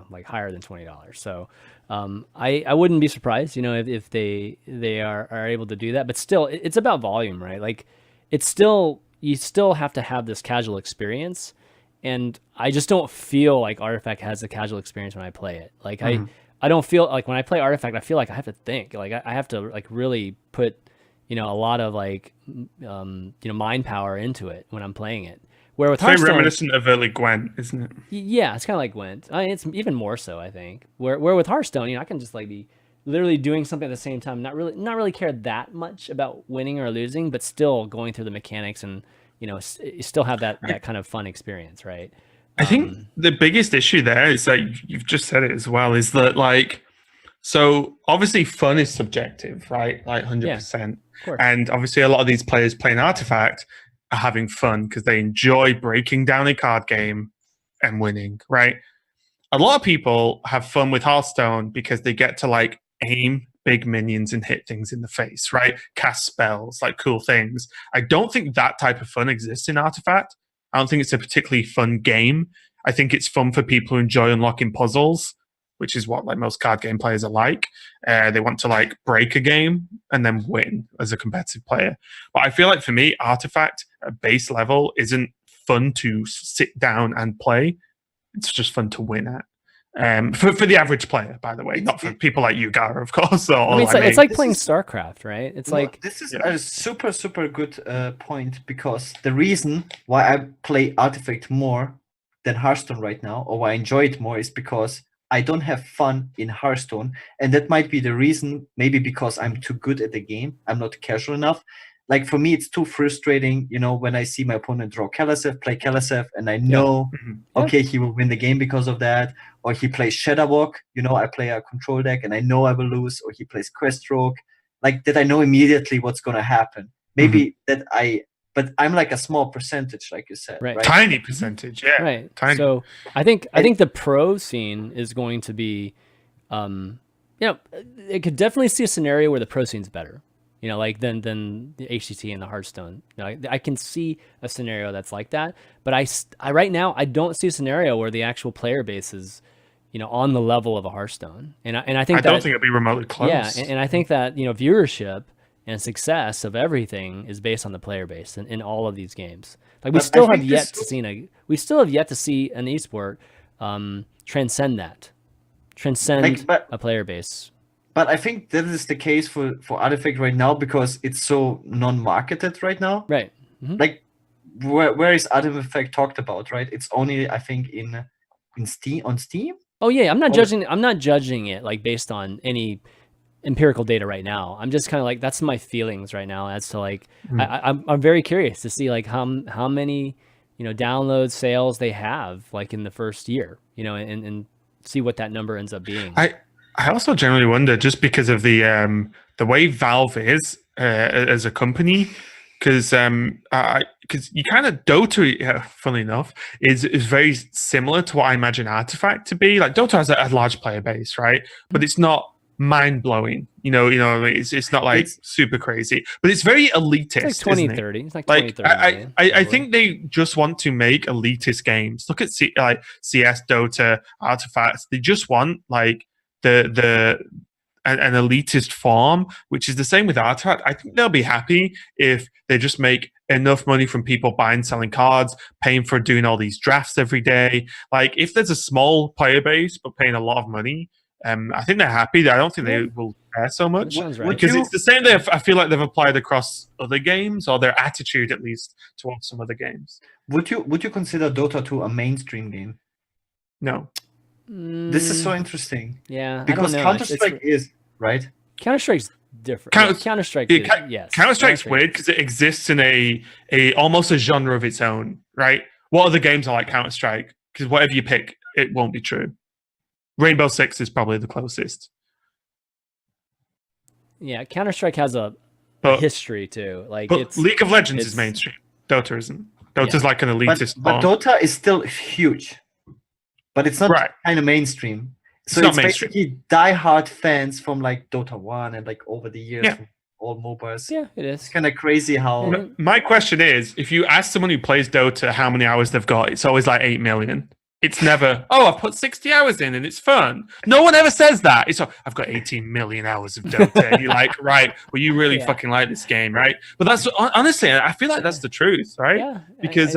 like higher than $20. So, I wouldn't be surprised, if they are able to do that. But still, it's about volume, right? Like, you still have to have this casual experience, and I just don't feel like Artifact has a casual experience when I play it. Like I don't feel like when I play Artifact, I feel like I have to think, like I have to like really put, a lot of like, mind power into it when I'm playing it. Where with It's very Hearthstone, reminiscent of early Gwent, isn't it? yeah, it's kind of like Gwent. I mean, it's even more so, I think. Where with Hearthstone, I can just like be literally doing something at the same time, not really care that much about winning or losing, but still going through the mechanics and you still have that kind of fun experience, right? I think the biggest issue there is that you've just said it as well, is that like, so obviously fun is subjective, right? Like 100%. course. And obviously a lot of these players playing Artifact are having fun because they enjoy breaking down a card game and winning, right? A lot of people have fun with Hearthstone because they get to like aim big minions and hit things in the face, right? Cast spells, like cool things. I don't think that type of fun exists in Artifact. I don't think it's a particularly fun game. I think it's fun for people who enjoy unlocking puzzles, which is what like most card game players are like. They want to like break a game and then win as a competitive player. But I feel like for me, Artifact at base level isn't fun to sit down and play. It's just fun to win at. For the average player, by the way, not for people like you, Gaara, of course. I mean, it's like playing StarCraft, right? It's like this is a super good point, because the reason why I play Artifact more than Hearthstone right now, or why I enjoy it more, is because I don't have fun in Hearthstone, and that might be the reason. Maybe because I'm too good at the game, I'm not casual enough. Like for me, it's too frustrating, when I see my opponent draw Kalasev, play Kalasev, and I know, okay, he will win the game because of that. Or he plays Shadowwalk, I play a control deck and I know I will lose. Or he plays Queststroke, like that I know immediately what's going to happen. Maybe but I'm like a small percentage, like you said. Right. Tiny percentage, yeah. Right. Tiny. So I think the pro scene is going to be, it could definitely see a scenario where the pro scene's better. Like than the HCT and the Hearthstone. I can see a scenario that's like that, but I right now I don't see a scenario where the actual player base is, on the level of a Hearthstone. And I think I don't think it'd be remotely close. Yeah, and I think that viewership and success of everything is based on the player base in all of these games. Like we still have yet to see an esport transcend a player base. But I think that is the case for Artifact right now, because it's so non-marketed right now. Right. Mm-hmm. Like, where is Artifact talked about, right? It's only, I think, in Steam, on Steam. Oh yeah, I'm not judging it like based on any empirical data right now. I'm just kind of like, that's my feelings right now as to like I'm very curious to see like how many download sales they have like in the first year, and see what that number ends up being. I also generally wonder, just because of the way Valve is as a company, because you kind of Dota, funnily enough, is very similar to what I imagine Artifact to be. Like Dota has a large player base, right? But it's not mind blowing. It's not like super crazy, but it's very elitist. It's like 20-30. It's like 20-30. I think they just want to make elitist games. Look at CS, Dota, Artifacts. They just want like an elitist form, which is the same with Artifact. I think they'll be happy if they just make enough money from people buying, selling cards, paying for doing all these drafts every day. Like if there's a small player base but paying a lot of money, I think they're happy. I don't think they will care so much sounds right. because it's the same. I feel like they've applied across other games, or their attitude at least towards some other games. Would you consider Dota 2 a mainstream game? No. This is so interesting. Yeah, because Counter-Strike is right. Counter-Strike's different. Counter-Strike, yes. Counter-Strike's weird because it exists in a almost a genre of its own, right? What other games are like Counter-Strike? Because whatever you pick, it won't be true. Rainbow Six is probably the closest. Yeah, Counter-Strike has a history too. Like, but League of Legends is mainstream. Dota isn't. Dota's like an elitist. But Dota is still huge. But it's not kind of mainstream. So it's basically die-hard fans from like Dota 1 and like over the years from all mobiles. Yeah, it is. It's kind of crazy how... My question is, if you ask someone who plays Dota how many hours they've got, it's always like 8 million. It's never, I've put 60 hours in and it's fun. No one ever says that. It's I've got 18 million hours of Dota. And you're like, right, well, you really fucking like this game, right? But that's, honestly, I feel like that's the truth, right? Yeah, because,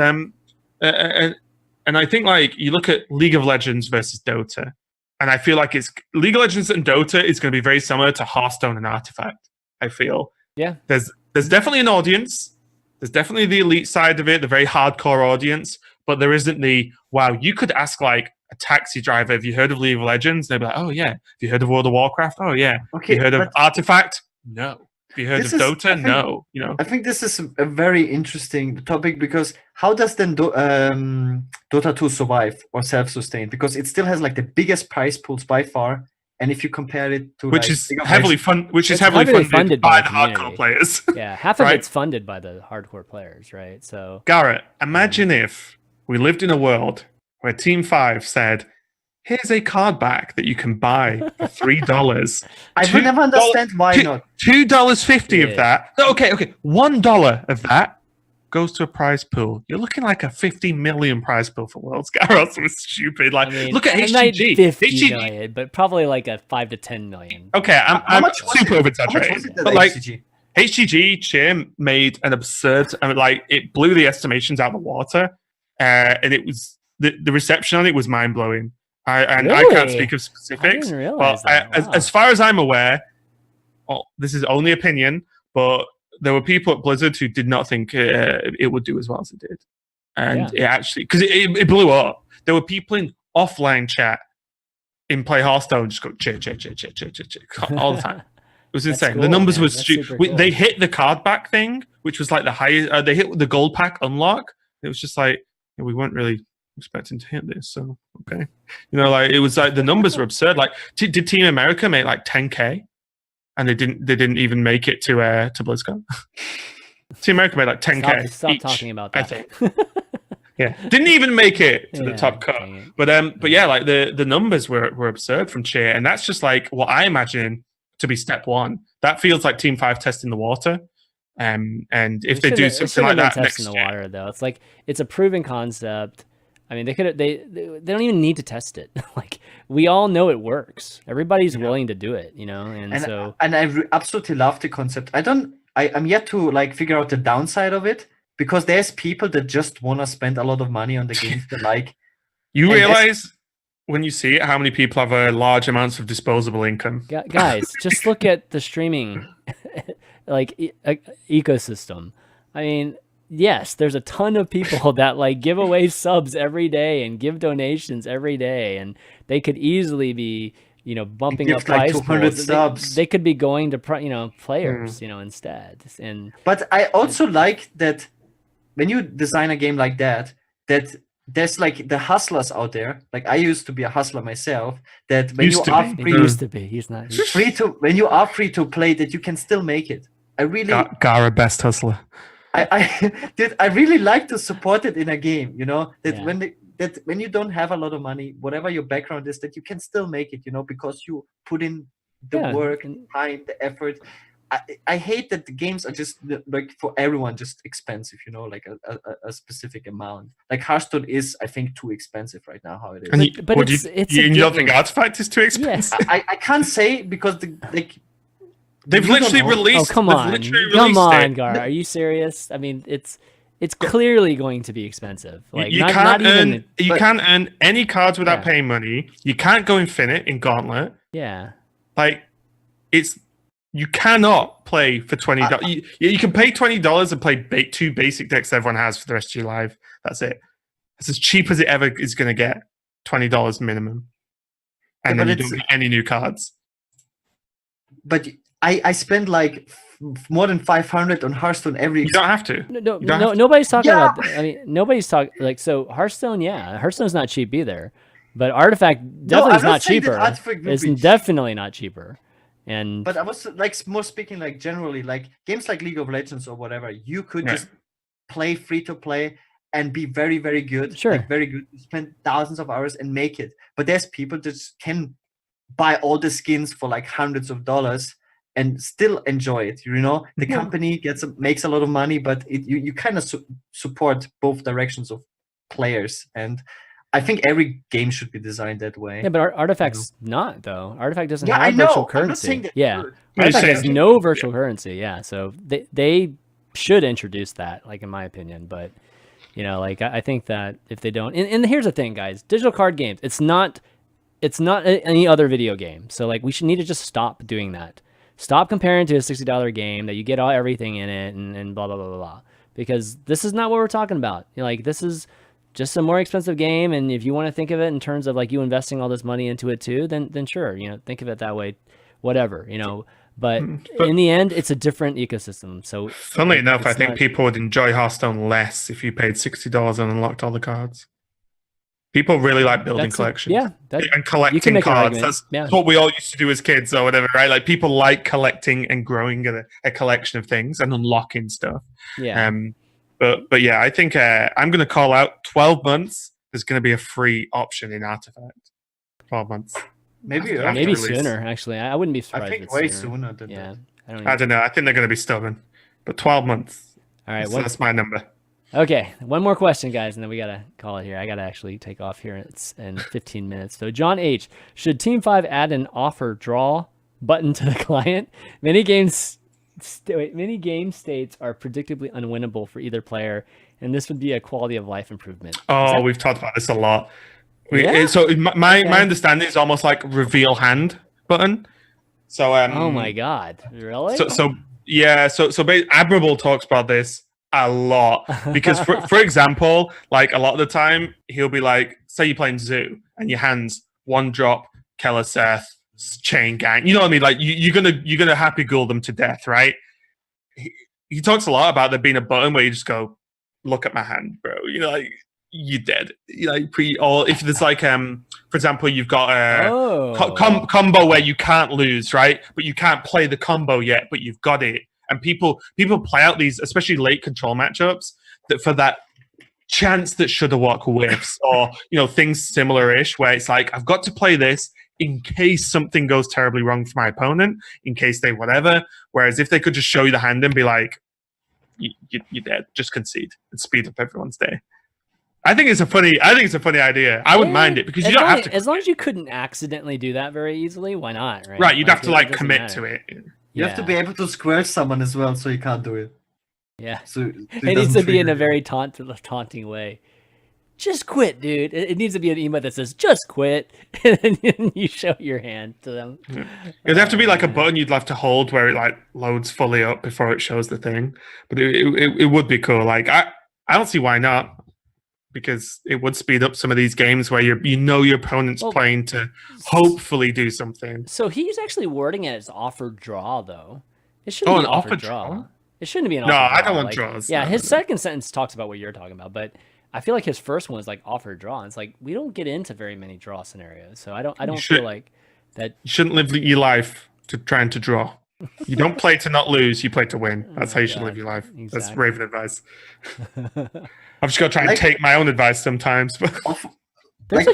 and I think like you look at League of Legends versus Dota, and I feel like it's League of Legends and Dota is going to be very similar to Hearthstone and Artifact. I feel there's definitely an audience. There's definitely the elite side of it, the very hardcore audience, but there isn't the wow. You could ask like a taxi driver, "Have you heard of League of Legends?" They'd be like, "Oh yeah." Have you heard of World of Warcraft? Oh yeah. Okay. Have you heard of Artifact? No. Have you heard of Dota? No. You know. I think this is a very interesting topic because how does then Dota 2 survive or self-sustain? Because it still has like the biggest prize pools by far, and if you compare it to which is heavily funded by the hardcore players. Yeah, half of it's funded by the hardcore players, right? So Gaara, imagine if we lived in a world where Team 5 said, here's a card back that you can buy for $3. I will never understand why not. $2.50 of that. No, okay. $1 of that goes to a prize pool. You're looking like a 50 million prize pool for Worlds. Garros was stupid. Like, look at HGG. 50 million, but probably like a 5 to 10 million. Okay, I'm super over exaggerating. But like HGG Cheer made an absurd. I mean, like it blew the estimations out of the water, and it was the reception on it was mind blowing. I can't speak of specifics, but as far as I'm aware, this is only opinion, but there were people at Blizzard who did not think it would do as well as it did. And it actually, because it blew up. There were people in offline chat in Play Hearthstone just go cheer all the time. It was insane. Cool, the numbers were stupid. Cool. They hit the card back thing, which was like the highest. They hit the gold pack unlock. It was just like, we weren't really expecting to hit this, so okay, like it was like the numbers were absurd. Like did Team America make like 10K and they didn't even make it to BlizzCon? Team America made like 10K. Stop talking about that. I think didn't even make it to the top cut, but yeah, like the numbers were absurd from Cheer, and that's just like what I imagine to be step one. That feels like Team 5 testing the water. And if they do something like that next year, water though, it's like it's a proven concept. I mean, they don't even need to test it. Like we all know it works. Everybody's willing to do it, and I absolutely love the concept. I'm yet to like figure out the downside of it because there's people that just want to spend a lot of money on the games they like. You realize when you see it, how many people have large amounts of disposable income? Guys, just look at the streaming like ecosystem. I mean, yes, there's a ton of people that like give away subs every day and give donations every day, and they could easily be, bumping up like price 200 subs. They could be going to players, instead. But I also like that when you design a game like that there's like the hustlers out there. Like I used to be a hustler myself. That when you are free, used to be. He's not when you are free to play, that you can still make it. I really Gaara best hustler. I really like to support it in a game. When you don't have a lot of money, whatever your background is, that you can still make it. Because you put in the work, time, the effort. I hate that the games are just like for everyone just expensive, like a specific amount. Like Hearthstone is, I think, too expensive right now. How it is, but it's you don't think Artifact is too expensive? Yes. I can't say because they've literally released. Oh come on, Gaara, are you serious? I mean, it's clearly going to be expensive. Like you can't earn any cards without paying money. You can't go infinite in Gauntlet. Yeah. Like, it's you cannot play for $20. You can pay $20 and play 2 basic decks everyone has for the rest of your life. That's it. It's as cheap as it ever is going to get. $20 minimum, and then you don't get any new cards. But I spend like more than 500 on Hearthstone every. You don't have to. No, nobody's talking about. I mean, nobody's talking like so. Hearthstone, yeah, Hearthstone's not cheap either, but Artifact definitely is not cheaper. It's definitely not cheaper. But I was like more speaking like generally, like games like League of Legends or whatever, you could just play free to play and be very, very good. Sure, like very good. Spend thousands of hours and make it. But there's people that can buy all the skins for like hundreds of dollars and still enjoy it. You know, the company makes a lot of money, but you kind of support both directions of players. And I think every game should be designed that way. Yeah, but Artifact's not though. Artifact doesn't have I know. virtual I'm not currency. saying that Artifact has no virtual currency. Yeah, so they should introduce that, like in my opinion. But you know, like I think that if they don't, and here's the thing, guys, digital card games, it's not any other video game. So like we need to just stop doing that. Stop comparing to a $60 game that you get everything in it and blah blah blah blah blah. Because this is not what we're talking about. You know, like this is just a more expensive game, and if you want to think of it in terms of like you investing all this money into it too, then sure, you know, think of it that way, whatever, you know. But in the end, it's a different ecosystem. So, funnily enough, I think people would enjoy Hearthstone less if you paid $60 and unlocked all the cards. People really like building collections, and collecting cards. That's what we all used to do as kids, or whatever, right? Like people like collecting and growing a collection of things and unlocking stuff. Yeah. But yeah, I think I'm going to call out 12 months. There's going to be a free option in Artifact. 12 months. Maybe sooner, actually. I wouldn't be surprised. I think way sooner than that. I don't know. I think they're going to be stubborn. But 12 months. All right. That's my number. Okay. One more question, guys, and then we got to call it here. I got to actually take off here in 15 minutes. So, John H., should Team 5 add an offer draw button to the client? Many game states are predictably unwinnable for either player, and this would be a quality of life improvement. We've talked about this a lot. So my understanding is almost like reveal hand button. So oh my god, really? So Admirable talks about this a lot because for example, like a lot of the time he'll be like, say you're playing Zoo and your hands one drop Keleseth, Chain Gang, you know what I mean? Like you're gonna happy ghoul them to death, right? He talks a lot about there being a button where you just go, look at my hand, bro. You know, like you're dead. You know, or if there's like for example, you've got a combo where you can't lose, right? But you can't play the combo yet, but you've got it. And people play out these, especially late control matchups, that for that chance that Shudderwock whiffs, or you know, things similar-ish, where it's like I've got to play this in case something goes terribly wrong for my opponent, in case they whatever. Whereas if they could just show you the hand and be like, you're dead, just concede and speed up everyone's day. I think it's a funny idea. I wouldn't mind it because you don't have to. As long as you couldn't accidentally do that very easily, why not? Right. Right. You'd have to like commit to it. You have to be able to squelch someone as well, so you can't do it. Yeah. So it needs to be in a very taunting way. Just quit, dude. It needs to be an emote that says "just quit," and then you show your hand to them. Yeah. It'd have to be like a button you'd have to hold where it like loads fully up before it shows the thing. But it would be cool. Like I don't see why not. Because it would speed up some of these games where you know your opponent's playing to hopefully do something. So he's actually wording it as offer draw, though. It shouldn't be an offer draw. It shouldn't be an offer draw. No, I don't want draws. Yeah, his second sentence talks about what you're talking about, but I feel like his first one is like offer draw. And it's like we don't get into very many draw scenarios, so I don't feel like that. You shouldn't live your life to trying to draw. You don't play to not lose. You play to win. That's how you should live your life. Exactly. That's Raven advice. I've just got to try and take my own advice sometimes.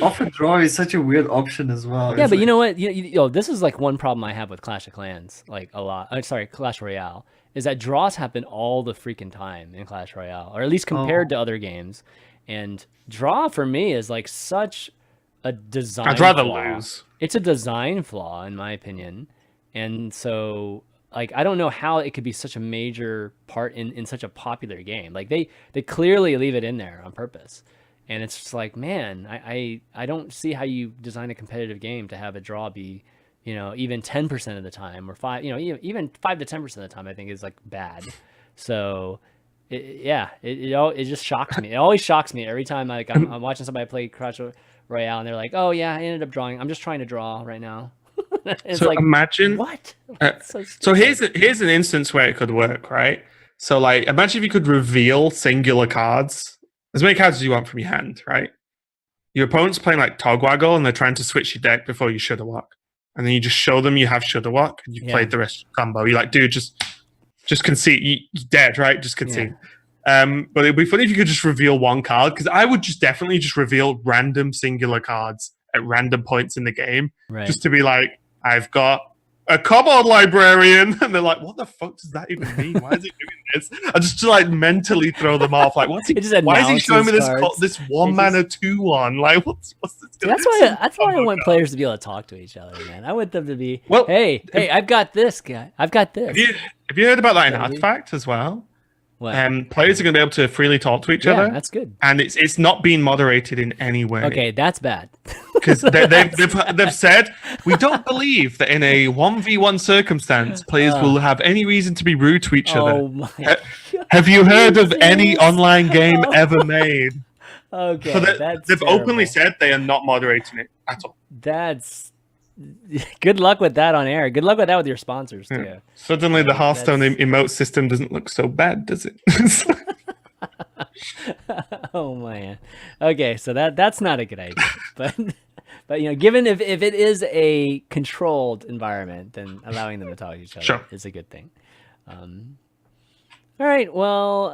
Offer draw is such a weird option as well. Yeah, but you know what? This is like one problem I have with Clash of Clans, like a lot. Clash Royale, is that draws happen all the freaking time in Clash Royale, or at least compared to other games. And draw for me is like such a design. I'd rather flaw. lose. It's a design flaw, in my opinion, and so. Like, I don't know how it could be such a major part in such a popular game. Like, they clearly leave it in there on purpose. And it's just like, man, I don't see how you design a competitive game to have a draw be, you know, even 10% of the time, or even 5 to 10% of the time, I think is like bad. So it just shocks me. It always shocks me every time I'm watching somebody play Clash Royale and they're like, oh yeah, I ended up drawing. I'm just trying to draw right now. It's So like, imagine what? so here's an instance where it could work, right? So like imagine if you could reveal singular cards, as many cards as you want from your hand, right? Your opponent's playing like Togwaggle and they're trying to switch your deck before you Shudderwock. And then you just show them you have Shudderwock and you've played the rest of the combo. You're like, dude, just concede. You're dead, right? Just concede. But it'd be funny if you could just reveal one card, because I would just definitely just reveal random singular cards at random points in the game, just to be like, I've got a Kobold Librarian, and they're like, what the fuck does that even mean? Why is he doing this? I just to like mentally throw them off. Like, why is he showing me this 1 mana 2/1? Like, what's this? That's why I want players to be able to talk to each other, man. I want them to be, hey, I've got this guy. I've got this. Have you heard about that in Artifact as well? What? Players are going to be able to freely talk to each other. Yeah, that's good. And it's not being moderated in any way. Okay, that's bad. Because they've said, we don't believe that in a 1v1 circumstance, players will have any reason to be rude to each other. Oh my God. Have you heard of any online game ever made? Okay, so that's they've terrible. openly said they are not moderating it at all. That's good luck with that on air. Good luck with that with your sponsors too. Yeah. Suddenly, the Hearthstone emote system doesn't look so bad, does it? Oh man. Okay, so that's not a good idea. But you know, given if it is a controlled environment, then allowing them to talk to each other is a good thing. All right. Well,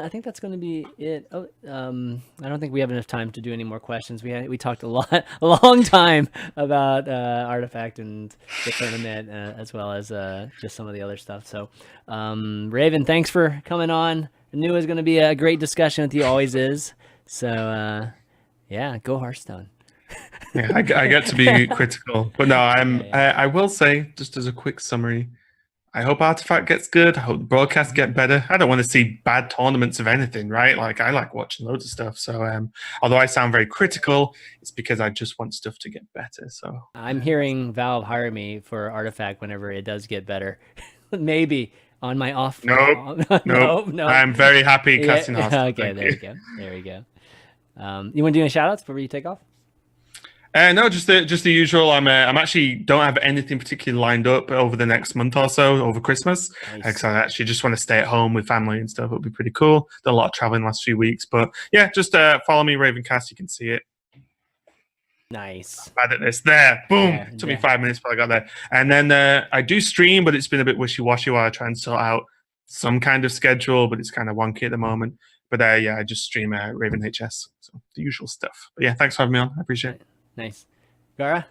I think that's going to be it. I don't think we have enough time to do any more questions. We talked a long time about Artifact and the tournament, as well as just some of the other stuff. So, Raven, thanks for coming on. I knew it was going to be a great discussion with you. Always is. So, yeah, go Hearthstone. Yeah, I get to be critical, but no, I will say, just as a quick summary, I hope Artifact gets good. I hope the broadcasts get better. I don't want to see bad tournaments of anything, right? Like, I like watching loads of stuff. So, although I sound very critical, it's because I just want stuff to get better. So I'm hearing Valve hire me for Artifact whenever it does get better. Maybe on my off. Nope. No. I'm very happy casting Hearthstone. Okay, there we go. You want to do any shout outs before you take off? No, just the usual. I'm actually don't have anything particularly lined up over the next month or so over Christmas. Because I actually just want to stay at home with family and stuff. It'll be pretty cool. Done a lot of traveling last few weeks, but yeah, just follow me, Ravencast. You can see it. Nice. Bad at this. There, boom. Took me 5 minutes before I got there. And then I do stream, but it's been a bit wishy-washy while I try and sort out some kind of schedule, but it's kind of wonky at the moment. But yeah, I just stream Raven HS, so the usual stuff. But yeah, thanks for having me on. I appreciate it. Nice. Gaara?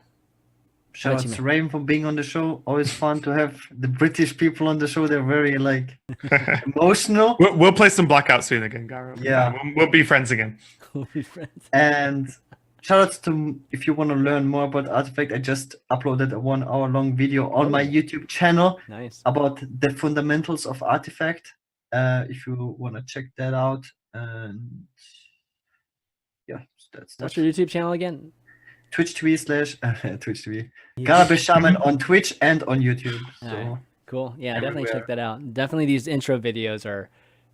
Shout out to Raven for being on the show. Always fun to have the British people on the show. They're very emotional. We'll play some Blackout soon again, Gaara. Yeah. We'll be friends again. We'll be friends. And shout outs to, if you want to learn more about Artifact, I just uploaded a 1 hour long video on my YouTube channel about the fundamentals of Artifact. If you want to check that out. And yeah, that's What's your YouTube channel again? Twitch TV. Gaara Shaman on Twitch and on YouTube. So cool. Yeah, definitely check that out. Definitely these intro videos are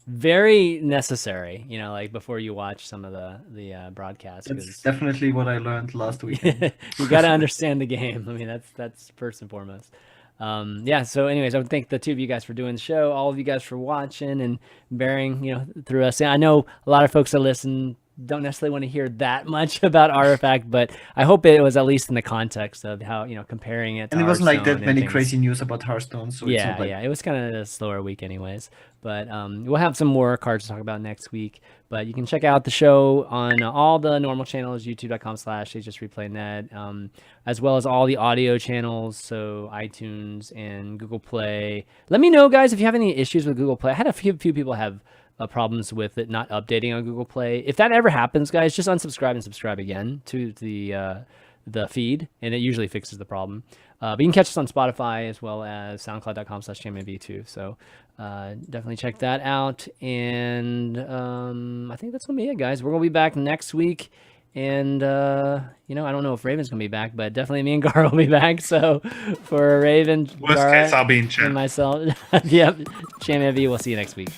very necessary, you know, like before you watch some of the broadcasts. That's definitely what I learned last weekend. You got to understand the game. I mean, that's first and foremost. Yeah, so anyways, I would thank the two of you guys for doing the show, all of you guys for watching and bearing, you know, through us. I know a lot of folks that listen don't necessarily want to hear that much about Artifact, but I hope it was at least in the context of how, you know, comparing it to and it wasn't like that many things. Crazy news about Hearthstone. So yeah, it was kind of a slower week anyways, but we'll have some more cards to talk about next week. But you can check out the show on all the normal channels, youtube.com/hsreplaynet, as well as all the audio channels, so iTunes and Google Play. Let me know, guys, if you have any issues with Google Play. I had a few people have problems with it not updating on Google Play. If that ever happens, guys, just unsubscribe and subscribe again to the feed, and it usually fixes the problem. But you can catch us on Spotify as well as soundcloud.com/ChanmanV too. So definitely check that out. And I think that's gonna be it, guys. We're gonna be back next week, And you know, I don't know if Raven's gonna be back, but definitely me and Gaara will be back. So for Raven, Worst Gaara, case, I'll be in chat. and myself, yep, ChanmanV, we'll see you next week.